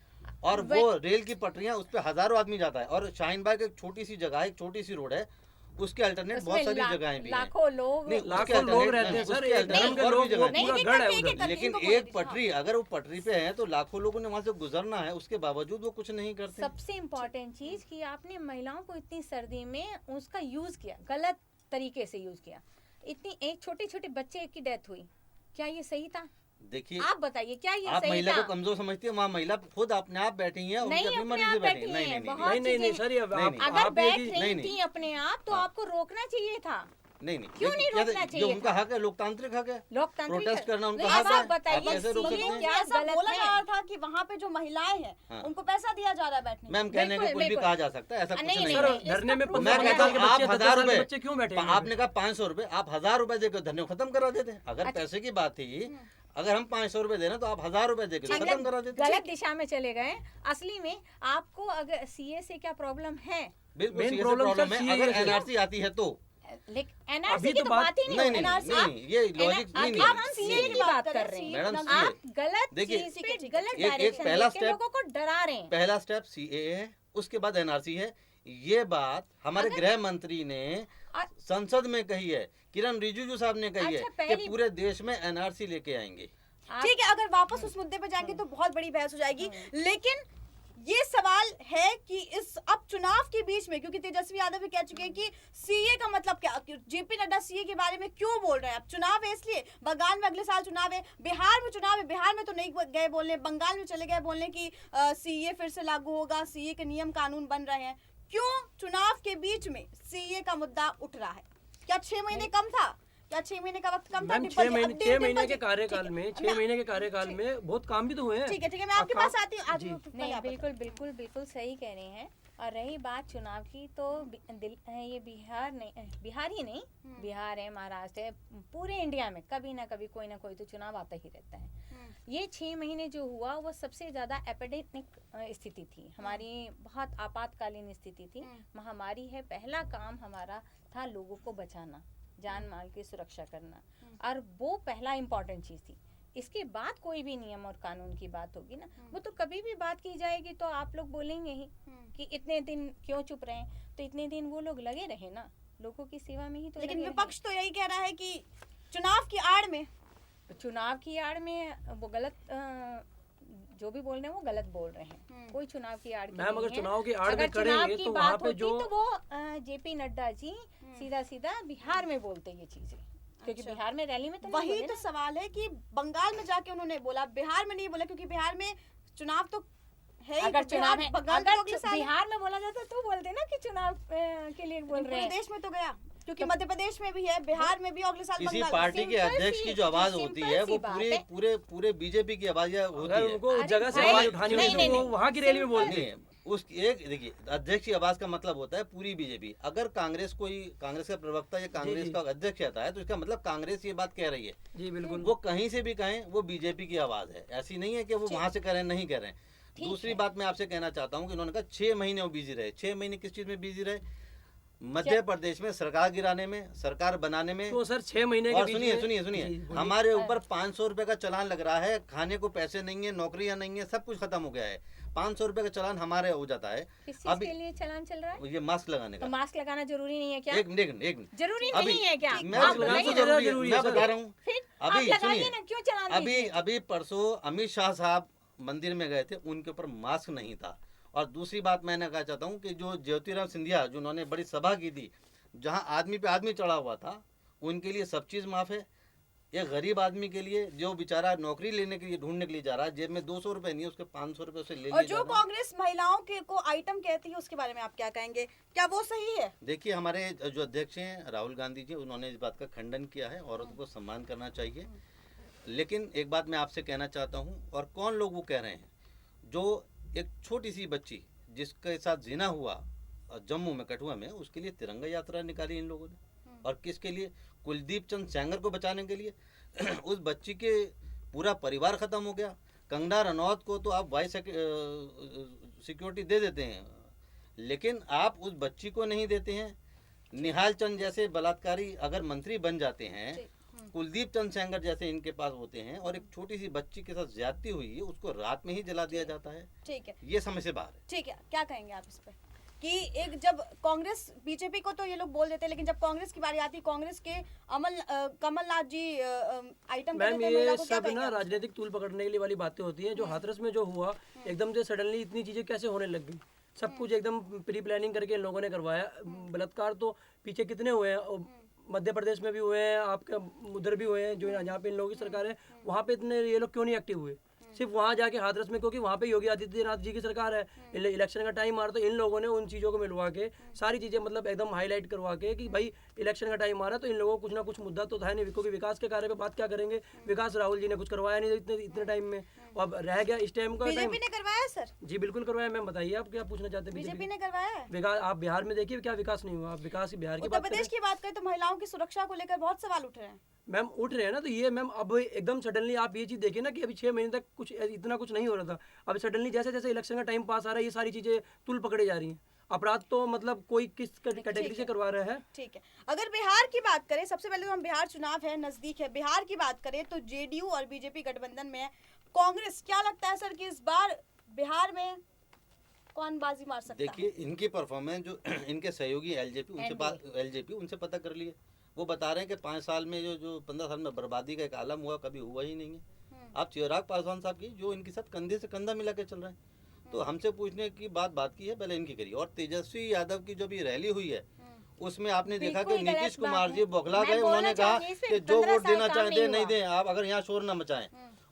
और वो रेल की पटरियां उस पे हजारों आदमी जाता है और शाहीन बाग एक छोटी सी जगह है, एक छोटी सी रोड है, उसके अल्टरनेट बहुत उसमें सारी जगहें भी हैं। लाखों लोग नहीं, उसके लाखों लोग alternate- रहते हैं सर, उसके एक alternate धर्म के और भी लोग, जगह वो हैं। पूरा नहीं, गढ़ है एक- उधर। एक- लेकिन इनको बोल एक दीजिए, पटरी अगर वो पटरी पे है तो लाखों लोगों ने वहां से गुजरना है, उसके बावजूद वो कुछ नहीं करते। सबसे इम्पोर्टेंट चीज कि आपने महिलाओं को इतनी सर्दी में उसका यूज किया, गलत तरीके से यूज किया। इतनी एक छोटे छोटे बच्चे की डेथ हुई, क्या ये सही था? देखिए आप बताइए, क्या ये आप सही महिला था? को कमजोर समझती है, वहाँ महिला खुद अपने आप बैठी है, उनकी नहीं, अपनी अपने मर्जी आप से बैठी बैठी है। नहीं हैं, नहीं बहुत नहीं सर, ये नहीं, नहीं। अगर आप ये बैठ चीज- रही नहीं, थी नहीं। अपने आप तो हाँ। आपको रोकना चाहिए था। नहीं नहीं क्यों लेकिन नहीं क्या- रोकना जो चाहिए उनका था? हक है, लोकतांत्रिक हक है, लोकतांत्रिक प्रोटेस्ट करना उनका नहीं, हक अब है। आप बताइए, आप कैसे रोक सीए सकते हैं? क्या ऐसा गलत बोला है? जा रहा था कि वहाँ पे जो महिलाएं हैं हाँ। उनको पैसा दिया जा रहा है बैठने के मैम कहने को बिल्कुल, कुछ भी बिल्कुल। कहा जा सकता है, ऐसा कुछ नहीं, नहीं सर है। नहीं, धरने में इसका 15 मैं कहता साल के हूँ आप बच्चे, 10 1000 साल के रुपए बच्चे क्यों बैठे हैं? आपने कहा 500 रुपए, आप 1000 रुपए देकर धरने को खत्म करा देते। अगर पैसे की बात थी, अगर हम 500 रुपए दे रहे हैं तो आप 1000 रुपए देकर खत्म करा देते। गलत दिशा में चले गए। असली में आपको अगर सीए से क्या प्रॉब्लम है? बिल्कुल Main serious problem problem sir है। CAA अगर से। एनआरसी आती है तो लेकिन अभी एनआरसी की तो तो बात- बात ही नहीं नहीं, हो, नहीं, एनआरसी नहीं, नहीं, ये लॉजिक नहीं, नहीं, आप नहीं, सीए नहीं, की बात कर रहे हैं। मैडम, आप गलत देखिए, चीज पे ठीक है, गलत एक- एक डायरेक्शन पहला देके step- लोगों को डरा रहे हैं। पहला स्टेप सीएए है, उसके बाद एनआरसी है। ये बात हमारे गृह मंत्री ने अ- संसद में कही है, किरण रिजिजू साहब ने कही अच्छा, है कि पहली- पूरे देश में एनआरसी लेके आएंगे। आप- ठीक है, अगर वापस उस मुद्दे पे जाएंगे तो बहुत बड़ी बहस हो जाएगी। लेकिन ये सवाल है कि इस अब चुनाव के बीच में, क्योंकि तेजस्वी यादव भी कह चुके हैं कि सीए का मतलब क्या, जेपी नड्डा सीए के बारे में क्यों बोल रहे हैं? अब चुनाव है इसलिए, बंगाल में अगले साल चुनाव है, बिहार में चुनाव है, बिहार में तो नहीं गए बोलने, बंगाल में चले गए बोलने कि सीए फिर से लागू होगा, सीए के नियम कानून बन रहे हैं। क्यों चुनाव के बीच में सीए का मुद्दा उठ रहा है? क्या 6 महीने कम था? क्या 6 महीने का वक्त कम था? मैम डिम्पल 6 जी, अब महीने डिम्पल 6 महीने जी, के कार्यकाल ठीक है, में 6 मैं- महीने के कार्यकाल में बहुत काम भी तो हुए हैं। ठीक है, मैं आपके अब पास आती हूँ। आज जी। पहले नहीं, आप बताइए। बिल्कुल सही कह रहे हैं। और रही बात चुनाव की तो ये बिहार नहीं, बिहार ही नहीं, बिहार है, महाराष्ट्र है, पूरे इंडिया में कभी ना कभी कोई ना कोई तो चुनाव आता ही रहता है। ये 6 महीने जो हुआ वो सबसे ज़्यादा एपिडेमिक स्थिति थी, हमारी बहुत आपातकालीन स्थिति थी, महामारी है। पहला काम हमारा था लोगों को बचाना, जान माल की सुरक्षा करना, और वो पहला इम्पोर्टेंट चीज़ थी। इसके बाद कोई भी नियम और कानून की बात होगी ना, वो तो कभी भी बात की जाएगी तो आप लोग बोलेंगे ही कि इतने दिन क्यों चुप रहे हैं। तो इतने दिन वो लोग लगे रहे ना, लोगों की सेवा में ही तो लेकिन लगे विपक्ष तो यही कह रहा है कि चुनाव की आड़ में रहे। चुनाव की आड़ में वो गलत जो भी बोल रहे हैं वो गलत बोल रहे हैं। कोई चुनाव की आड़ की मैम, नहीं अगर है। चुनाव की आड़ में अगर चुनाव करेंगे की तो बात वहाँ पे होती जो तो वो जेपी नड्डा जी सीधा सीधा बिहार में बोलते ये चीजें, क्योंकि अच्छा। बिहार में रैली में तो नहीं वही बोले तो ना। सवाल है कि बंगाल में जाके उन्होंने बोला, बिहार में नहीं बोला, क्योंकि बिहार में चुनाव तो है ही। अगर तो चुनाव है, बंगाल में तो अगले अगर साल है। बिहार में बोला जाता तो बोलते ना कि चुनाव के लिए बोल रहे पूरे हैं। देश में तो गया, क्योंकि मध्य प्रदेश में भी है, बिहार में भी, अगले साल किसी बंगाल में। पार्टी के सिंपल अध्यक्ष की सी- जो आवाज सिंपल होती सी है वो बात पूरे है। पूरे पूरे बीजेपी की आवाज होती अगर है। उनको उस अरे जगह से भाई, आवाज उठानी नहीं, होती है नहीं, तो वो वहाँ की रैली में बोलते नहीं हैं। उस एक देखिए, अध्यक्ष की आवाज का मतलब होता है पूरी बीजेपी। अगर कांग्रेस का प्रवक्ता या कांग्रेस जी। का अध्यक्ष आता है तो इसका मतलब कांग्रेस ये बात कह रही है। जी बिल्कुल। वो कहीं से भी कहें वो बीजेपी की आवाज है, ऐसी नहीं है कि वो वहां से कह रहे हैं, नहीं कह रहे हैं। दूसरी बात मैं आपसे कहना चाहता हूँ कि उन्होंने कहा 6 महीने वो बिजी रहे। 6 महीने किस चीज में बिजी रहे? मध्य प्रदेश में सरकार गिराने में, सरकार बनाने में। तो सर 6 महीने के और बीच सुनिए में- सुनिए जी, सुनिए, बोलिए। हमारे ऊपर 500 रुपए का चालान लग रहा है, खाने को पैसे नहीं है, नौकरियां नहीं है, सब कुछ खत्म हो गया है। 500 रुपए का चालान हमारे हो जाता है। किस चीज अभी के लिए चलान चल रहा है? ये मास्क लगाने तो का। मास्क लगाना जरूरी नहीं है क्या? एक मिनट जरूरी अभी- नहीं है क्या? मैं आप लगाना बताइए तो ना। जरूरी है, मैं सर। बता रहा हूँ। फिर आप अभी लगाइए सुनिए, ना, क्यों चलान अभी दीजिए? अभी परसों अमित शाह साहब मंदिर में गए थे, उनके ऊपर मास्क नहीं था। और दूसरी बात मैंने कहा चाहता हूँ कि जो ज्योतिराव सिंधिया जो उन्होंने बड़ी सभा की थी, जहाँ आदमी पे आदमी चढ़ा हुआ था, उनके लिए सब चीज़ माफ है। एक गरीब आदमी के लिए जो बेचारा नौकरी लेने के लिए ढूंढने के लिए जा रहा है, जेब में 200 रुपए नहीं है, उसके 500 रुपए उसे ले और लिए जो जा रहे हैं। कांग्रेस महिलाओं के को आइटम कहती है उसके बारे में आप क्या कहेंगे, क्या वो सही है? देखिए, हमारे जो अध्यक्ष हैं राहुल गांधी जी, उन्होंने इस बात का खंडन किया है, औरतों को सम्मान करना चाहिए। लेकिन एक बात मैं आपसे कहना चाहता हूँ, और कौन लोग वो कह रहे हैं, जो एक छोटी सी बच्ची जिसके साथ जिना हुआ जम्मू में, कठुआ में, उसके लिए तिरंगा यात्रा निकाली इन लोगों ने, और किसके लिए? कुलदीप चंद सेंगर को बचाने के लिए। उस बच्ची के पूरा परिवार खत्म हो गया। कंगना रनौत को तो आप वाइस सिक्योरिटी दे देते हैं, लेकिन आप उस बच्ची को नहीं देते हैं। निहाल चंद जैसे बलात्कारी अगर मंत्री बन जाते हैं, कुलदीप चंद सेंगर जैसे इनके पास होते हैं, और एक छोटी सी बच्ची के साथ ज्यादती हुई है, उसको रात में ही जला दिया जाता है। ठीक है, ये समझ से बाहर है। ठीक है, क्या कहेंगे आप इस पे कि एक जब कांग्रेस, बीजेपी को तो ये लोग बोल देते हैं, लेकिन जब कांग्रेस की बारी आती है, कांग्रेस के कमलनाथ जी आइटम मैम करते हैं, महिला ये को क्या सब कहेंगे ना आप? राजनीतिक तूल पकड़ने के लिए वाली बातें होती हैं। जो हाथरस में जो हुआ, एकदम से सडनली इतनी चीजें कैसे होने लग गई? सब कुछ एकदम प्री प्लानिंग करके इन लोगों ने करवाया। बलात्कार तो पीछे कितने हुए हैं, और मध्य प्रदेश में भी हुए हैं, आपके उधर भी हुए हैं, जो जहाँ पे इन लोगों की सरकार है, वहाँ पे इतने ये लोग क्यों नहीं एक्टिव हुए? सिर्फ वहाँ जाके हाथरस में, क्योंकि वहाँ पे योगी आदित्यनाथ जी की सरकार है, इलेक्शन का टाइम आ रहा, तो इन लोगों ने उन चीज़ों को मिलवा के सारी चीज़ें मतलब एकदम हाईलाइट करवा के कि भाई इलेक्शन का टाइम आ रहा है, तो इन लोगों को कुछ ना कुछ मुद्दा तो था नहीं, क्योंकि विकास के कार्य पे बात क्या करेंगे? विकास राहुल जी ने कुछ करवाया नहीं इतने टाइम में, अब रह गया इस टाइम का टाइम। बीजेपी ने करवाया है सर, जी बिल्कुल करवाया। मैम बताइए आप क्या पूछना चाहते हैं? बीजेपी ने करवाया है। विकास आप बिहार में देखिए क्या विकास नहीं हुआ? आप विकास बिहार की उत्तर बात कर रहे प्रदेश की बात करें तो महिलाओं की सुरक्षा को लेकर बहुत सवाल उठ रहे हैं। मैम उठ रहे हैं ना, तो ये मैम अब एकदम सडनली आप ये चीज़ देखिए ना कि अभी 6 महीने तक कुछ इतना कुछ नहीं हो रहा था, अब सडनली जैसे जैसे इलेक्शन का टाइम पास आ रहा है, ये सारी चीज़ें तुल पकड़े जा रही हैं। अपराध तो मतलब कोई किस कैटेगरी से करवा रहा है? ठीक है, अगर बिहार की बात करें, सबसे पहले तो हम बिहार चुनाव है नजदीक है, बिहार की बात करें तो जेडीयू और बीजेपी गठबंधन में है। कांग्रेस, क्या लगता है सर कि इस बार बिहार में कौन बाजी मार सकता है? देखिए, इनकी परफॉर्मेंस जो इनके सहयोगी एलजेपी उनसे पता कर लिए, वो बता रहे हैं कि 5 साल में जो 15 साल में बर्बादी का एक आलम हुआ, कभी हुआ ही नहीं है। आप चिराग पासवान साहब की जो इनके साथ कंधे से कंधा मिला के चल रहे हैं, तो हमसे पूछने की बात की है, पहले इनकी करिए। और तेजस्वी यादव की जो भी रैली हुई है, उसमें आपने देखा कि बिल्कुल गलत नीतीश बात कुमार है। जी बौखला मैं गए। बोलना उन्होंने कहा चाहूंगी, कि इसमें जो 15 वोट साल देना काम चाहे नहीं दे, नहीं हुआ। दे, आप अगर यहाँ शोर ना मचाएं।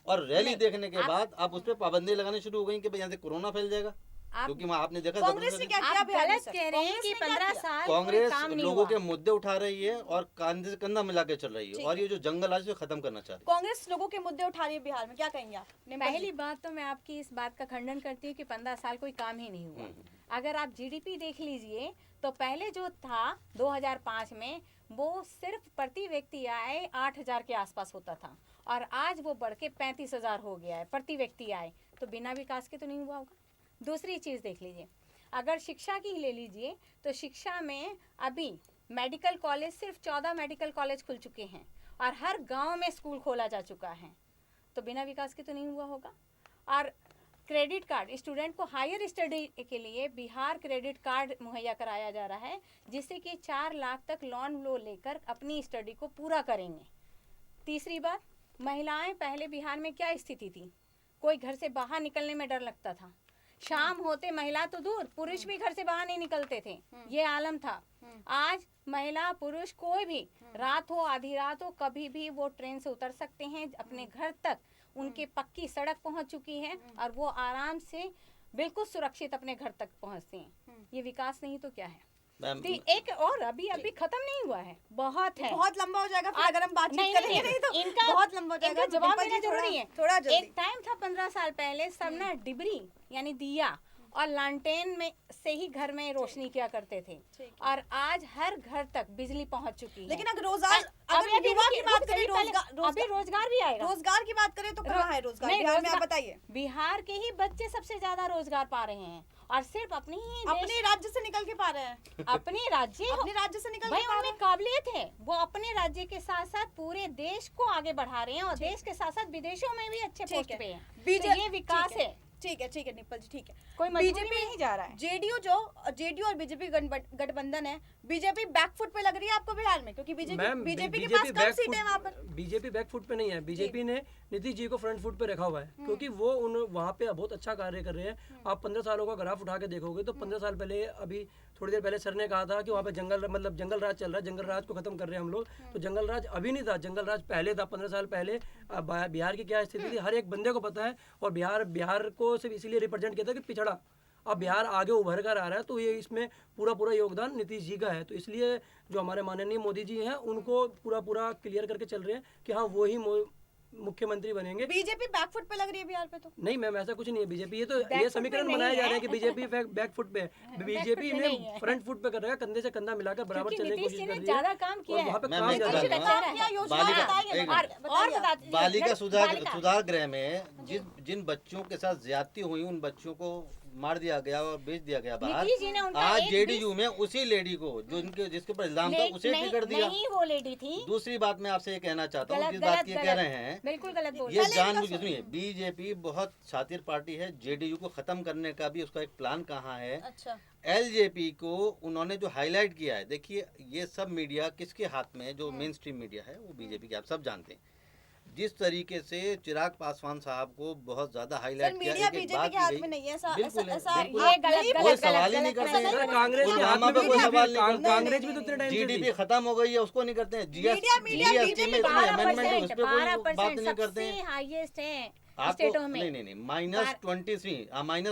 और रैली देखने के बाद आप उस पर पाबंदी लगानी शुरू हो गई कि भाई यहाँ से कोरोना फैल जाएगा, क्योंकि वहाँ आपने देखा कांग्रेस ने क्या किया आप बिहार में गलत सर? कह रहे हैं कांग्रेस कि ने क्या 15 किया? साल कोई कांग्रेस काम नहीं लोगों हुआ। के मुद्दे उठा रही है और कंधे से कंधा मिला के चल रही है, ठीक और है। ये जो जंगल आज खत्म करना चाह रही है। कांग्रेस लोगों के मुद्दे उठा रही है बिहार में, क्या कहेंगे आप? पहली बात तो मैं आपकी इस बात का खंडन करती हूँ कि 15 साल कोई काम ही नहीं हुआ। अगर आप जीडीपी देख लीजिए तो पहले जो था 2005 में, वो सिर्फ प्रति व्यक्ति आय 8,000 के आसपास होता था, और आज वो बढ़ के 35,000 हो गया है प्रति व्यक्ति आय। तो बिना विकास के तो नहीं हुआ होगा। दूसरी चीज़ देख लीजिए, अगर शिक्षा की ले लीजिए तो शिक्षा में अभी मेडिकल कॉलेज, सिर्फ 14 मेडिकल कॉलेज खुल चुके हैं, और हर गांव में स्कूल खोला जा चुका है। तो बिना विकास के तो नहीं हुआ होगा। और क्रेडिट कार्ड, स्टूडेंट को हायर स्टडी के लिए बिहार क्रेडिट कार्ड मुहैया कराया जा रहा है, जिससे कि 4 लाख तक लोन लेकर अपनी स्टडी को पूरा करेंगे। तीसरी बात, महिलाएं पहले बिहार में क्या स्थिति थी? कोई घर से बाहर निकलने में डर लगता था। शाम होते महिला तो दूर, पुरुष भी घर से बाहर नहीं निकलते थे, ये आलम था। आज महिला पुरुष कोई भी, रात हो आधी रात हो, कभी भी वो ट्रेन से उतर सकते हैं, अपने घर तक उनके पक्की सड़क पहुंच चुकी है, और वो आराम से बिल्कुल सुरक्षित अपने घर तक पहुंचते हैं। ये विकास नहीं तो क्या है? एक और अभी खत्म नहीं हुआ है, बहुत है, बहुत लंबा हो जाएगा फिर अगर हम बातचीत नहीं, करेंगे, नहीं, नहीं तो इनका बहुत लंबा हो जाएगा। इनका जवाब डिम्पल जी, देना जरूरी है। थोड़ा जल्दी। एक टाइम था 15 साल पहले, सब ना डिबरी यानी दिया और लालटेन में से ही घर में रोशनी किया करते थे, और आज हर घर तक बिजली पहुंच चुकी है। लेकिन अगर रोजगार, अभी अगर युवा की बात करें, अभी रोजगार भी आएगा। रोजगार की बात करें तो कहाँ है रोजगार नहीं, बिहार में? आप बताइए। बिहार के ही बच्चे सबसे ज्यादा रोजगार पा रहे हैं, और सिर्फ अपने राज्य से निकल के पा रहे हैं, अपने राज्य से निकल भाई के पा रहे उनमें हैं। काबिलियत है, वो अपने राज्य के साथ साथ पूरे देश को आगे बढ़ा रहे हैं, और देश के साथ साथ विदेशों में भी अच्छे पोस्ट पे हैं। तो ये विकास है। ठीक है निप्पल जी, ठीक है। कोई मजबूरी में नहीं जा रहा है। जेडीयू और बीजेपी गठबंधन है, बीजेपी बैकफुट पे लग रही है आपको बिहार में, क्योंकि बीजेपी के पास कम सीटें हैं वहाँ पर। बीजेपी बैकफुट पे नहीं है, बीजेपी ने नीतीश जी को फ्रंट फुट पे रखा हुआ है, क्योंकि वो वहाँ पे बहुत अच्छा कार्य कर रहे हैं। आप 15 सालों का ग्राफ उठा के देखोगे तो 15 साल पहले, अभी थोड़ी देर पहले सर ने कहा था कि वहाँ पे जंगल राज चल रहा है, जंगल राज को खत्म कर रहे हैं हम लोग। तो जंगल राज अभी नहीं था, जंगल राज पहले था, 15 साल पहले। बिहार की क्या स्थिति थी हर एक बंदे को पता है, और बिहार को सिर्फ इसीलिए रिप्रेजेंट किया था कि पिछड़ा, अब बिहार आगे उभर कर आ रहा है। तो ये इसमें पूरा योगदान नीतीश जी का है। तो इसलिए जो हमारे माननीय मोदी जी हैं उनको पूरा क्लियर करके चल रहे हैं कि हाँ वो ही मुख्यमंत्री बनेंगे। बीजेपी बैकफुट पे लग रही है बिहार पे तो? नहीं मैम, ऐसा कुछ नहीं है। बीजेपी ये समीकरण बनाया जा रहा है कि बीजेपी बैकफुट पे है, बीजेपी ने फ्रंट फुट पे कर रहा है, कंधे से कंधा मिलाकर बराबर चलने की कोशिश कर रही है। ज्यादा काम किया है, वहाँ पे मैं काम बता ज्यादा दूं। और बालिका सुधार गृह में जिन बच्चों के साथ ज्यादती हुई उन बच्चों को मार दिया गया और बेच दिया गया बाहर। नीतीश जी ने उनका आज एक जेडीयू में उसी लेडी को जो जिसके ऊपर इल्जाम था उसे भी कर दिया। नहीं वो लेडी थी। दूसरी बात मैं आपसे ये कहना चाहता हूँ, जिस बात की कह रहे हैं बिल्कुल गलत बोल ये जानबूझ के सुनिए, बीजेपी बहुत शातिर पार्टी है, जेडीयू को खत्म करने का भी उसका एक प्लान कहाँ है। अच्छा, एलजेपी को उन्होंने जो हाईलाइट किया है, देखिए ये सब मीडिया किसके हाथ में है, जो मेन स्ट्रीम मीडिया है वो बीजेपी के, आप सब जानते हैं। जिस तरीके से चिराग पासवान साहब को बहुत ज्यादा हाईलाइट किया, मीडिया एक बीजेपी बात के की हाथ गई, में नहीं है, ऐसा बिल्कुल है, ऐसा बिल्कुल ये है। गलत कोई सवाल ही नहीं करते हैं। सर, कांग्रेस के हाथ पुलवामा में पे कोई सवाल नहीं करते। कांग्रेस भी तो इतने टाइम से जीडीपी थी। खत्म हो गई है उसको नहीं करते हैं। मीडिया जीएसटी में इतनी अमेंडमेंट है उस पर कोई 12% बात नहीं करते हैं। सबसे हाईएस्ट है आपको स्टेटों में। नहीं -23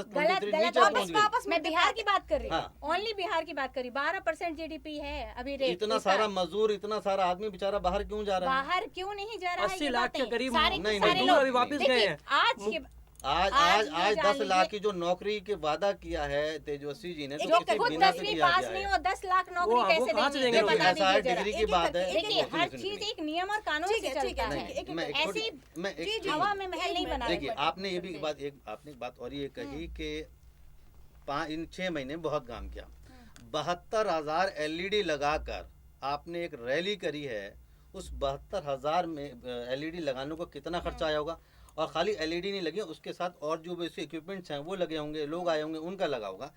गलत नीचे पहुंच गई। वापस मैं बिहार की बात कर रही हूँ, हाँ। ओनली बिहार की बात कर रही। 12% जीडीपी है अभी रेट। इतना सारा मजदूर, इतना सारा आदमी बेचारा बाहर क्यों जा रहा है? बाहर क्यों नहीं जा रहा है? 80 ये लाख के बातें। करीब सारे नहीं, सारे नहीं, लोग अभी वापस देखिए, गए हैं। आज के आज ये 10 जान लाख लीजिए- की जो नौकरी के वादा किया है तेजस्वी जी ने, तो जो किसी खुद बिना से 10वीं किया पास गया नहीं है। हो 10 लाख नौकरी वो कैसे कहाँ से देंगे? देंगे? ये बता ऐसा है, दीजिए जरा। डिग्री की बात है। देखिए सुनिए, हर सुनिए, चीज एक नियम और कानून ठीक से है, ठीक चलता है, है। ठीक है। मैं एक ऐसी छोटी- मैं एक- जी, हवा में महल नहीं बना देखिए आपने ये भी बात आपने एक बात और ये कही कि इन 6 महीने बहुत काम किया। 72,000 LED लगाकर आपने एक रैली करी है। उस 72,000 में LED लगाने को कितना खर्चा आया होगा? और खाली LED नहीं लगी, उसके साथ और जो भी इक्विपमेंट्स हैं वो लगे होंगे, लोग आए होंगे, उनका लगा होगा।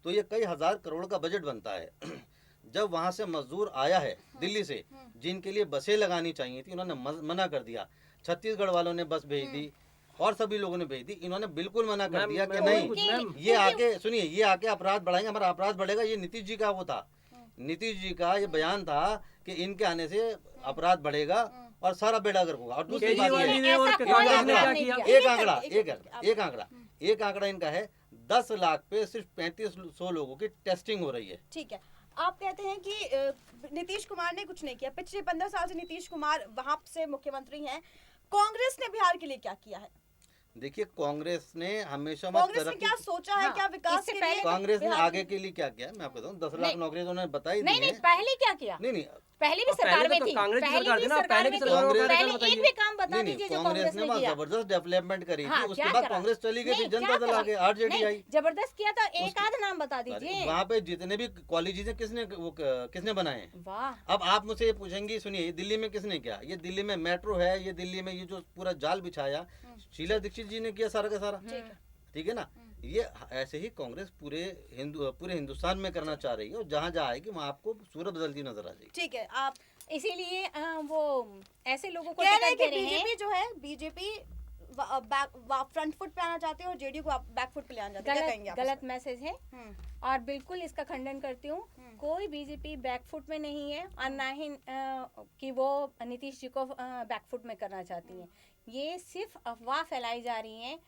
तो ये कई हजार करोड़ का बजट बनता है। जब वहाँ से मजदूर आया है दिल्ली से, जिनके लिए बसें लगानी चाहिए थी, उन्होंने मना कर दिया। छत्तीसगढ़ वालों ने बस भेज दी और सभी लोगों ने भेज दी, इन्होंने बिल्कुल मना कर दिया कि नहीं, ये आके सुनिए, ये आके अपराध बढ़ाएंगे, हमारा अपराध बढ़ेगा। ये नीतीश जी का वो था, नीतीश जी का ये बयान था कि इनके आने से अपराध बढ़ेगा और सारा बेड़ा गर्क होगा। और दूसरी बात केजरीवाल जी ने ये और ऐसा कांग्रेस ने कोई क्या नहीं किया? किया। एक आंकड़ा इनका है, 10 लाख पे सिर्फ 3500 लोगों की टेस्टिंग हो रही है। ठीक है, आप कहते हैं कि नीतीश कुमार ने कुछ नहीं किया। पिछले 15 साल से नीतीश कुमार वहां से मुख्यमंत्री हैं। कांग्रेस ने बिहार के लिए क्या किया है? देखिए कांग्रेस ने हमेशा कांग्रेस ने क्या सोचा है, हाँ, क्या विकास इससे के पहले लिए कांग्रेस ने बिहार आगे के लिए क्या किया, मैं आपको बताऊं। 10 लाख नहीं। नौकरी तो उन्होंने बताई दी नहीं है। पहले क्या किया? नहीं पहले भी अब सरकार पहले में तो थी, कांग्रेस की पहले सरकार भी थी ना, सरकार पहले में की थी। सरकार में बताइए। पहले एक भी काम बता नहीं दीजिए जो कांग्रेस कांग्रेस ने ने वहाँ किया। जबरदस्त डेवलपमेंट करी थी। हाँ, उसके क्या बाद करा? कांग्रेस चली गई, नहीं, फिर जनता क्या दल करा? आ गए, आरजेडी नहीं, आई। जबरदस्त किया तो एक आध नाम बता दीजिए। वहाँ पे जितने भी कॉलेजेस हैं किसने बनाए हैं? वाह, अब आप मुझसे ये पूछेंगी, सुनिए दिल्ली में किसने किया? ये दिल्ली में मेट्रो है, ये दिल्ली में ये जो पूरा जाल बिछाया शीला दीक्षित जी ने किया सारा का सारा। ठीक है ना? ये ऐसे ही कांग्रेस पूरे हिंदुस्तान में करना चाह रही है, और जहाँ जहाँ आएगी वहाँ आपको सूरत बदलती नजर आ जाएगी। ठीक है, आप इसीलिए वो ऐसे लोगों को कह रहे हैं टिकट कि दे रहे हैं। बीजेपी जो है, बीजेपी फ्रंट फुट पे आना चाहते हैं और जेडीयू को बैक फुट पे ले आना चाहते हैं। क्या कहेंगे आप? गलत मैसेज है हम्म, और बिल्कुल इसका खंडन करती हूँ। कोई बीजेपी बैकफुट में नहीं है और ना ही कि वो नीतीश जी को बैकफुट में करना चाहती है। ये सिर्फ अफवाह फैलाई जा रही है,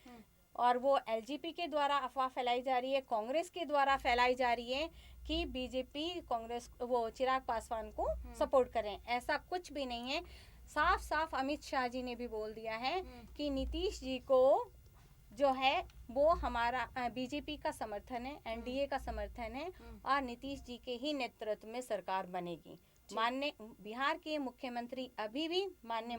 और वो एलजेपी के द्वारा अफवाह फैलाई जा रही है, कांग्रेस के द्वारा फैलाई जा रही है कि बीजेपी कांग्रेस वो चिराग पासवान को सपोर्ट करें। ऐसा कुछ भी नहीं है। साफ साफ अमित शाह जी ने भी बोल दिया है कि नीतीश जी को जो है वो हमारा बीजेपी का समर्थन है, एनडीए का समर्थन है, और नीतीश जी के ही नेतृत्व में सरकार बनेगी। माननीय बिहार के मुख्यमंत्री अभी भी माननीय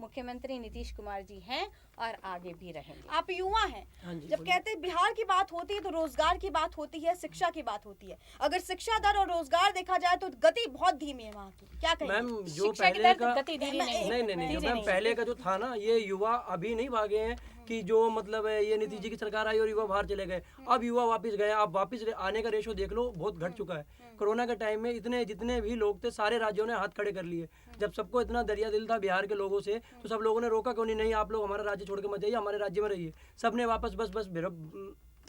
मुख्यमंत्री नीतीश कुमार जी हैं, और आगे भी रहेंगे। आप युवा हैं, हाँ जी, जब बोलिए। कहते हैं बिहार की बात होती है तो रोजगार की बात होती है, शिक्षा की बात होती है। अगर शिक्षा दर और रोजगार देखा जाए तो गति बहुत धीमी है वहाँ की, क्या कहेंगे? मैम जो शिक्षा की पहले दर का गति धीरे नहीं है। नहीं नहीं नहीं धीरे मैम नहीं है। पहले का जो था ना, ये युवा अभी नहीं भागे हैं कि जो मतलब है ये नीतीश जी की सरकार आई और युवा बाहर चले गए। अब युवा वापस गए, अब वापस आने का रेशो देख लो, बहुत घट चुका है। कोरोना के टाइम में इतने जितने भी लोग थे सारे राज्यों ने हाथ खड़े कर लिए। जब सबको इतना दरिया दिल था बिहार के लोगों से, तो सब लोगों ने रोका क्यों नहीं, नहीं आप लोग हमारा राज्य छोड़ के मत जाइए, हमारे राज्य में रहिए। सबने वापस बस बस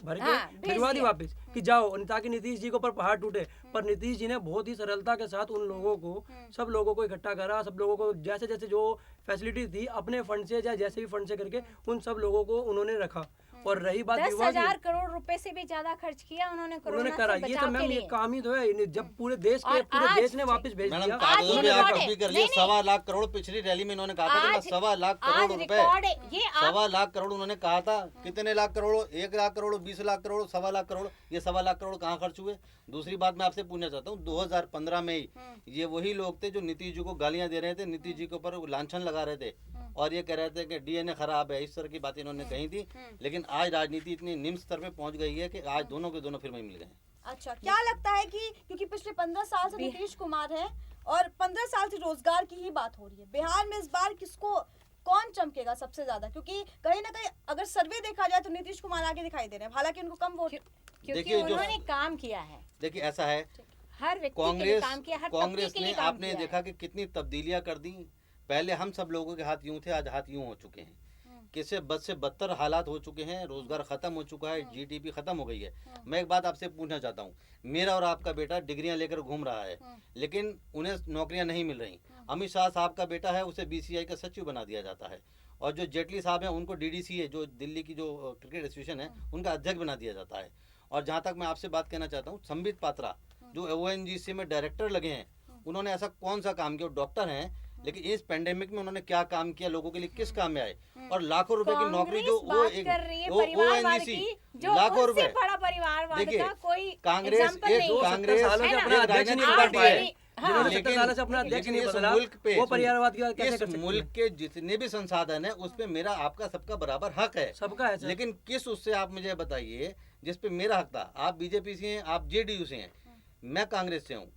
भर के हाँ, भेज भिजवा दी दिया। वापस कि जाओ, ताकि नीतीश जी के ऊपर पहाड़ टूटे। पर नीतीश जी ने बहुत ही सरलता के साथ उन लोगों को, सब लोगों को इकट्ठा करा, सब लोगों को जैसे जैसे जो फैसिलिटी थी अपने फंड से या जैसे भी फंड से करके उन सब लोगों को उन्होंने रखा। और रही बात 10,000 करोड़ रुपए से भी ज्यादा खर्च किया उन्होंने उन्होंने कोरोना करा। से ये तो बचाव के मैम ये लिए। काम ही तो है, जब पूरे देश के और पूरे आज देश ने वापस भेज मैडम दिया। आज कागजों ये पे आप रिकॉर्ड कुछ है। भी कर नहीं, लिए, 1.25 करोड़ पिछली रैली में इन्होंने कहा था कि मैं आज 1.25 करोड़ आज रुपए, रिकॉर्ड है ये आप 1.25 करोड़ उन्होंने कहा था। कितने लाख करोड़? 1 लाख करोड़, 20 लाख करोड़, 1.25 करोड़। ये 1.25 करोड़ कहाँ खर्च हुए? दूसरी बात मैं आपसे पूछना चाहता हूँ, 2015 में ही ये वही लोग थे जो नीतीश जी को गालियां दे रहे थे, नीतीश जी के ऊपर लांछन लगा रहे थे और ये कह रहे थे कि डीएनए खराब है, इस तरह की बातें इन्होंने कही थी। लेकिन आज राजनीति इतनी निम्न स्तर पे पहुंच गई है कि आज दोनों के दोनों फिर वहीं मिल गए हैं। अच्छा, क्या लगता है कि क्योंकि पिछले 15 साल से नीतीश कुमार है और 15 साल से रोजगार की ही बात हो रही है, बिहार में इस बार किसको कौन चमकेगा सबसे ज्यादा? क्योंकि कहीं ना कहीं अगर सर्वे देखा जाए तो नीतीश कुमार आगे दिखाई दे रहे हैं, हालांकि उनको कम वोट। क्योंकि देखिए, जो- उन्होंने काम किया है, देखिए ऐसा है, हर व्यक्ति के लिए कांग्रेस काम किया, हर तबके कांग्रेस के ने लिए काम आपने किया है। देखा कि कितनी तब्दीलियां कर दी। पहले हम सब लोगों के हाथ यूं थे, आज हाथ यूं हो चुके हैं। किससे बद से बदतर हालात हो चुके हैं, रोजगार खत्म हो चुका है, जीडीपी खत्म हो गई है। मैं एक बात आपसे पूछना चाहता हूँ, मेरा और आपका बेटा डिग्रियां लेकर घूम रहा है लेकिन उन्हें नौकरियां नहीं मिल रही। अमित शाह साहब का बेटा है, उसे बीसीआई का सचिव बना दिया जाता है, और जो जेटली साहब हैं उनको डीडीसीए जो दिल्ली की जो क्रिकेट एसोसिएशन है उनका अध्यक्ष बना दिया जाता है। और जहाँ तक मैं आपसे बात कहना चाहता हूँ, संबित पात्रा जो ओएनजीसी में डायरेक्टर लगे हैं, उन्होंने ऐसा कौन सा काम किया? वो डॉक्टर हैं, लेकिन इस पेंडेमिक में उन्होंने क्या काम किया, लोगों के लिए किस काम में आए? और लाखों रुपए की नौकरी जो कांग्रेस वो बात एक कर रही है वो परिवारवाद ओएनजीसी की, जो लाखों उनसे रुपए। बड़ा परिवारवाद देखिए, का कोई कांग्रेस एग्जाम्पल एक नहीं है। कांग्रेस सालों से है ना? अपना एक अध्यक्ष नहीं राजनीतिक बदला पार्टी पाए, है। जिन्होंने लेकिन- 70 सालों से अपना अध्यक्ष लेकिन नहीं इस बदला, मुल्क पे वो परिवारवाद की बात कैसे कर इस सकते मुल्क हैं? के जितने भी संसाधन है उस पे मेरा आपका सबका बराबर हक है। सबका है सर। लेकिन किस उससे आप मुझे बताइए जिस पे मेरा हक था? आप बीजेपी से हैं, आप जेडीयू से हैं, मैं कांग्रेस से हूँ,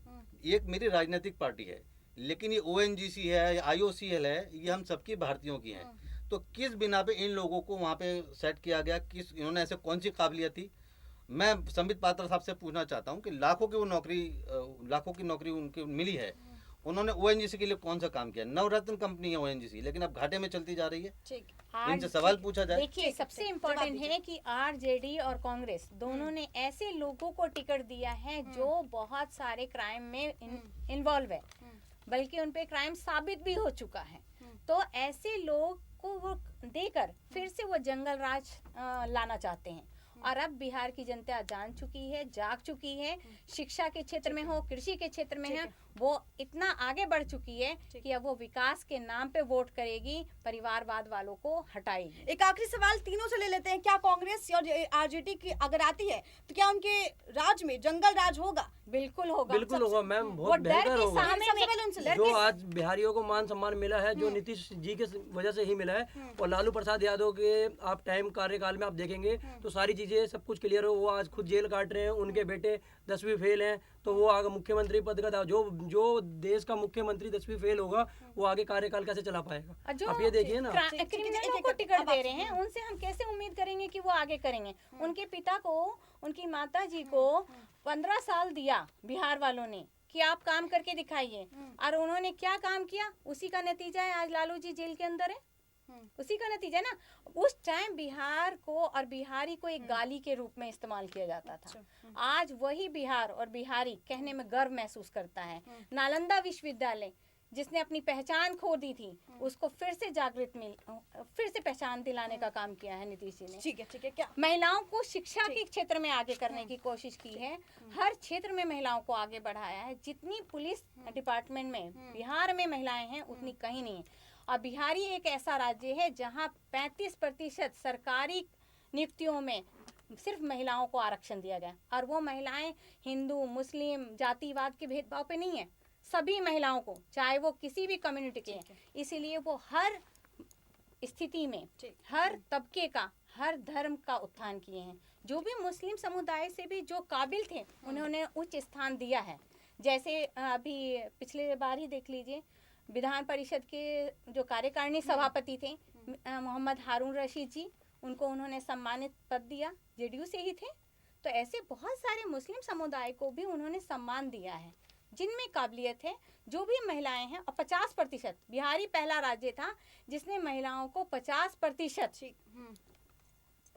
एक मेरी राजनीतिक पार्टी है, लेकिन ये ओएनजीसी है, आईओसीएल है, ये हम सबकी भारतीयों की हैं। तो किस बिना पे इन लोगों को वहाँ पे सेट किया गया? किस इन्होंने ऐसे कौन सी काबिलियत थी? मैं संबित पात्रा साहब से पूछना चाहता हूँ कि लाखों की नौकरी उनकी मिली है, उन्होंने ओएनजीसी के लिए कौन सा काम किया? नवरत्न कंपनी है ओएनजीसी, लेकिन अब घाटे में चलती जा रही है। ठीक, इनसे सवाल पूछा जाए। देखिए, सबसे इम्पोर्टेंट है कि आरजेडी और कांग्रेस दोनों ने ऐसे लोगों को टिकट दिया है जो बहुत सारे क्राइम में इन्वॉल्व है, बल्कि उन पे क्राइम साबित भी हो चुका है। तो ऐसे लोग को वो देकर फिर से वो जंगल राज लाना चाहते हैं। और अब बिहार की जनता जान चुकी है, जाग चुकी है, शिक्षा के क्षेत्र में हो, कृषि के क्षेत्र में है, वो इतना आगे बढ़ चुकी है कि अब वो विकास के नाम पे वोट करेगी, परिवारवाद वालों को हटाएगी। एक आखिरी सवाल तीनों से ले लेते हैं, क्या कांग्रेस और आरजेडी की अगर आती है तो क्या उनके राज में जंगल राज होगा? बिल्कुल होगा, बिल्कुल होगा मैम, वो बहुत डर भयंकर के होगा। सामने सबसे पहले उनसे डर जो के- आज बिहारियों को मान सम्मान मिला है, जो नीतीश जी के वजह से ही मिला है, और लालू प्रसाद यादव के आप टाइम कार्यकाल में आप देखेंगे तो सारी चीजें सब कुछ क्लियर हो। वो आज खुद जेल काट रहे हैं, उनके बेटे 10वीं फेल हैं, तो वो आगे मुख्यमंत्री पद का जो देश का मुख्यमंत्री 10वीं फेल होगा, वो आगे कार्यकाल कैसे चला पाएगा? और जो आप ये देखिए ना। क्रिमिनलों को टिकट दे रहे हैं, उनसे हम कैसे उम्मीद करेंगे कि वो आगे करेंगे? उनके पिता को, उनकी माता जी को 15 साल दिया बिहार वालों ने कि आप काम करके दिखाइए, और उन्होंने क्या काम किया? उसी का नतीजा है आज लालू जी जेल के अंदर है। उसी का नतीजा है ना। उस टाइम बिहार को और बिहारी को एक गाली के रूप में इस्तेमाल किया जाता था। आज वही बिहार और बिहारी कहने में गर्व महसूस करता है। नालंदा विश्वविद्यालय जिसने अपनी पहचान खो दी थी, उसको फिर से पहचान दिलाने का काम किया है नीतीश जी ने। ठीक है, क्या महिलाओं को शिक्षा के क्षेत्र में आगे करने की कोशिश की है, हर क्षेत्र में महिलाओं को आगे बढ़ाया है। जितनी पुलिस डिपार्टमेंट में बिहार में महिलाएं हैं उतनी कहीं नहीं है। और बिहारी एक ऐसा राज्य है जहां 35% सरकारी नियुक्तियों में सिर्फ महिलाओं को आरक्षण दिया गया, और वो महिलाएं हिंदू, मुस्लिम, जातिवाद के भेदभाव पे नहीं है, सभी महिलाओं को, चाहे वो किसी भी कम्युनिटी के हैं। इसीलिए वो हर स्थिति में ठीक। हर तबके का, हर धर्म का उत्थान किए हैं। जो भी मुस्लिम समुदाय से भी जो काबिल थे उन्होंने उच्च स्थान दिया है। जैसे अभी पिछले बार ही देख लीजिए, विधान परिषद के जो कार्यकारिणी सभापति थे मोहम्मद हारून रशीद जी, उनको उन्होंने सम्मानित पद दिया, जेडीयू से ही थे। तो ऐसे बहुत सारे मुस्लिम समुदाय को भी उन्होंने सम्मान दिया है जिनमें काबिलियत है। जो भी महिलाएं हैं, और 50%, बिहार ही पहला राज्य था जिसने महिलाओं को 50%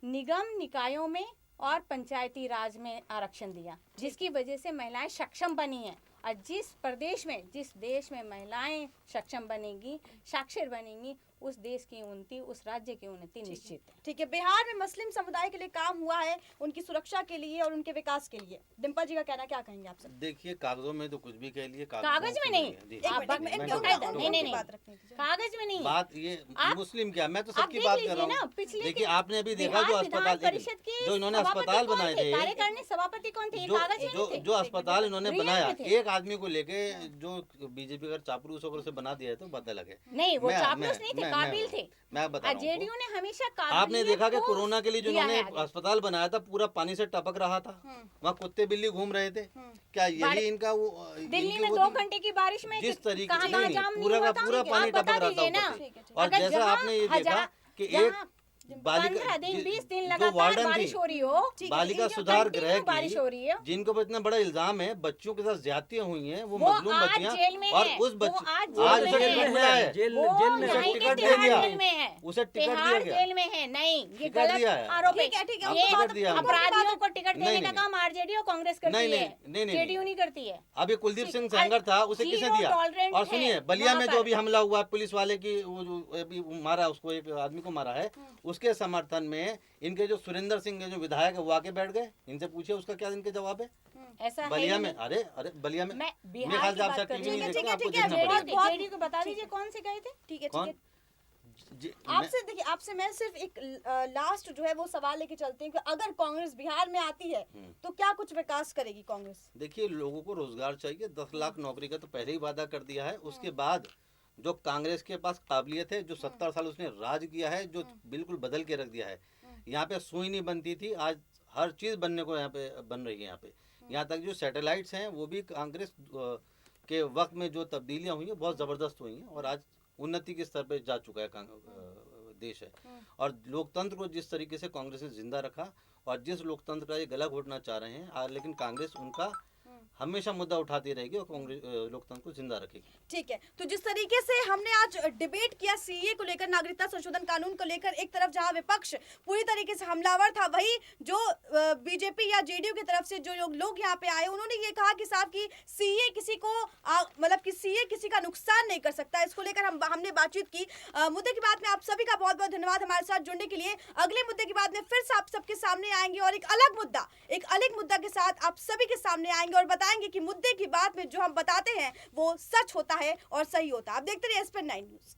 निगम निकायों में और पंचायती राज में आरक्षण दिया, जिसकी वजह से महिलाएं सक्षम बनी हैं। और जिस प्रदेश में, जिस देश में महिलाएं सक्षम बनेगी, साक्षर बनेंगी, उस देश की उन्नति, उस राज्य की उन्नति निश्चित है। ठीक है, बिहार में मुस्लिम समुदाय के लिए काम हुआ है, उनकी सुरक्षा के लिए और उनके विकास के लिए। डिम्पल जी का कहना, क्या कहेंगे आप सब? देखिए, कागजों में तो कुछ भी कह लिए, कागज में नहीं, जी। आप एक मिनट, मैं एक बताता मिनट, हूँ। उनकी नहीं, बात रखने दीजिए। कागज में नहीं है। बात ये आप- मुस्लिम क्या, मैं तो आप सबकी देख बात कर लीजिए रहा ना, हूँ। पिछले देखिए, आपने अभी देखा बिहार जो विधान अस्पताल, परिषद के जो इन्होंने सभापति अस्पताल कौन बनाए थे, कार्यकारिणी सभापति कौन थे? ये जो कागज में जो नहीं थे। जो अस्पताल इन्होंने रियल बनाया, में थे। एक आदमी को लेके जो बीजेपी अगर चापलूस होकर उसे बना दिया है तो पता लगे। नहीं, वो मैं- चापलूस मैं- नहीं थे, मैं- काबिल थे। मैं बता रहा हूँ जेडीयू आपको। ने हमेशा आपने काबिलियत देखा कि को कोरोना के लिए जो दिया है इन्होंने आगे। अस्पताल बनाया था, पूरा पानी से टपक रहा था, वहाँ कुत्ते बिल्ली घूम रहे थे। क्या यही इनका वो दिल्ली इनकी में वो 2 थी? घंटे की बारिश में जिस तरीके कहाँ से कहाँ नहीं, जाम नहीं पूरा हुआ का था? पूरा आप पानी बता टपक रहा था दीजिए ना। ऊपर से। ठीक है, ठीक और अगर जैसा जहाँ आपने ये देखा हजार- कि जहाँ एक बालिका 15 दिन 20 दिन जो लगातार वार्डन बारिश थी, हो रही हो, ठीक है, बालिका इनका सुधार कंटिन्यू गृह बारिश हो रही है, की, जिनको पर इतना बड़ा इल्जाम है, बच्चियों के साथ ज्यादतियां हुई हैं, वो वो मजलूम आज बच्चियां, जेल में और है, उस वो बच्ची आज आज जेल उसे में टिकट है। मिला है, जेल वो में यहाँ उसे के टिकट दे तिहाड़ दिया, जेल में है, उसे टिकट दिया तिहाड़ गया, जेल में है। नहीं, ये टिकट गलत दिया है। आरोप है। ठीक है, ठीक है, आपको उनकी टिकट बात- दिया हमने। अपराधियों को टिकट देने नहीं, का नहीं। काम आरजेडी और कांग्रेस करती नहीं, है, नहीं, नहीं, जेडीयू नहीं करती है। अभी कुलदीप सिंह सेंगर था, उसे किसने जीरो दिया? टॉलरेंट और है सुनिए, बलिया वहाँ में पर। जो अभी हमला हुआ, पुलिस वाले की वो जो अभी मारा, उसको एक आदमी को मारा है, उसके समर्थन में इनके जो सुरेंद्र सिंह है, जो विधायक है, वो आके बैठ गए। इनसे पूछिए उसका क्या इनके जवाब है। ऐसा है बलिया ही में, नहीं। अरे अरे बलिया में, मैं मेरे बिहार ख्याल की से आप बात शायद कर टीवी रही नहीं हूँ। देखते, आपको ठीक है, देखना ठीक है, पड़ेगा। जेडीयू को बता दीजिए कौन से गए थे। ठीक है, कौन? ठीक है। जी, आपसे देखिए, आपसे मैं सिर्फ एक लास्ट जो है वो सवाल लेके चलते हैं कि अगर कांग्रेस बिहार में आती है तो क्या कुछ विकास करेगी कांग्रेस? देखिए, लोगों को रोजगार चाहिए, 10 लाख नौकरी का तो पहले ही वादा कर दिया है। उसके बाद जो कांग्रेस के पास काबिलियत है, जो 70 साल उसने राज किया है, जो बिल्कुल बदल के रख दिया है। यहाँ पे सुई नहीं बनती थी, आज हर चीज बनने को यहाँ पे बन रही है। यहाँ तक जो सैटेलाइट्स हैं वो भी कांग्रेस के वक्त में जो तब्दीलियां हुई हैं बहुत जबरदस्त हुई हैं, और आज उन्नति के स्तर पे जा चुका है देश है। और लोकतंत्र को जिस तरीके से कांग्रेस ने जिंदा रखा, और जिस लोकतंत्र का ये गला घोटना चाह रहे हैं, लेकिन कांग्रेस उनका हमेशा मुद्दा उठाती रहेगी और कांग्रेस लोकतंत्र को जिंदा रखेगी। ठीक है, तो जिस तरीके से हमने आज डिबेट किया सीए को लेकर, नागरिकता संशोधन कानून को लेकर, एक तरफ जहां विपक्ष पूरी तरीके से हमलावर था, वही जो बीजेपी या जेडीयू की तरफ से जो लोग यहाँ पे आए, उन्होंने ये कहा कि साहब कि सीए किसी को मतलब कि सीए किसी का नुकसान नहीं कर सकता। इसको लेकर हमने बातचीत की। मुद्दे की बात में आप सभी का बहुत बहुत धन्यवाद हमारे साथ जुड़ने के लिए। अगले मुद्दे की बात में फिर से आप सबके सामने आएंगे और एक अलग मुद्दा के साथ आप सभी के सामने आएंगे और बताएंगे कि मुद्दे की बात में जो हम बताते हैं वो सच होता है और सही होता है। आप देखते रहिए SPN 9 न्यूज़।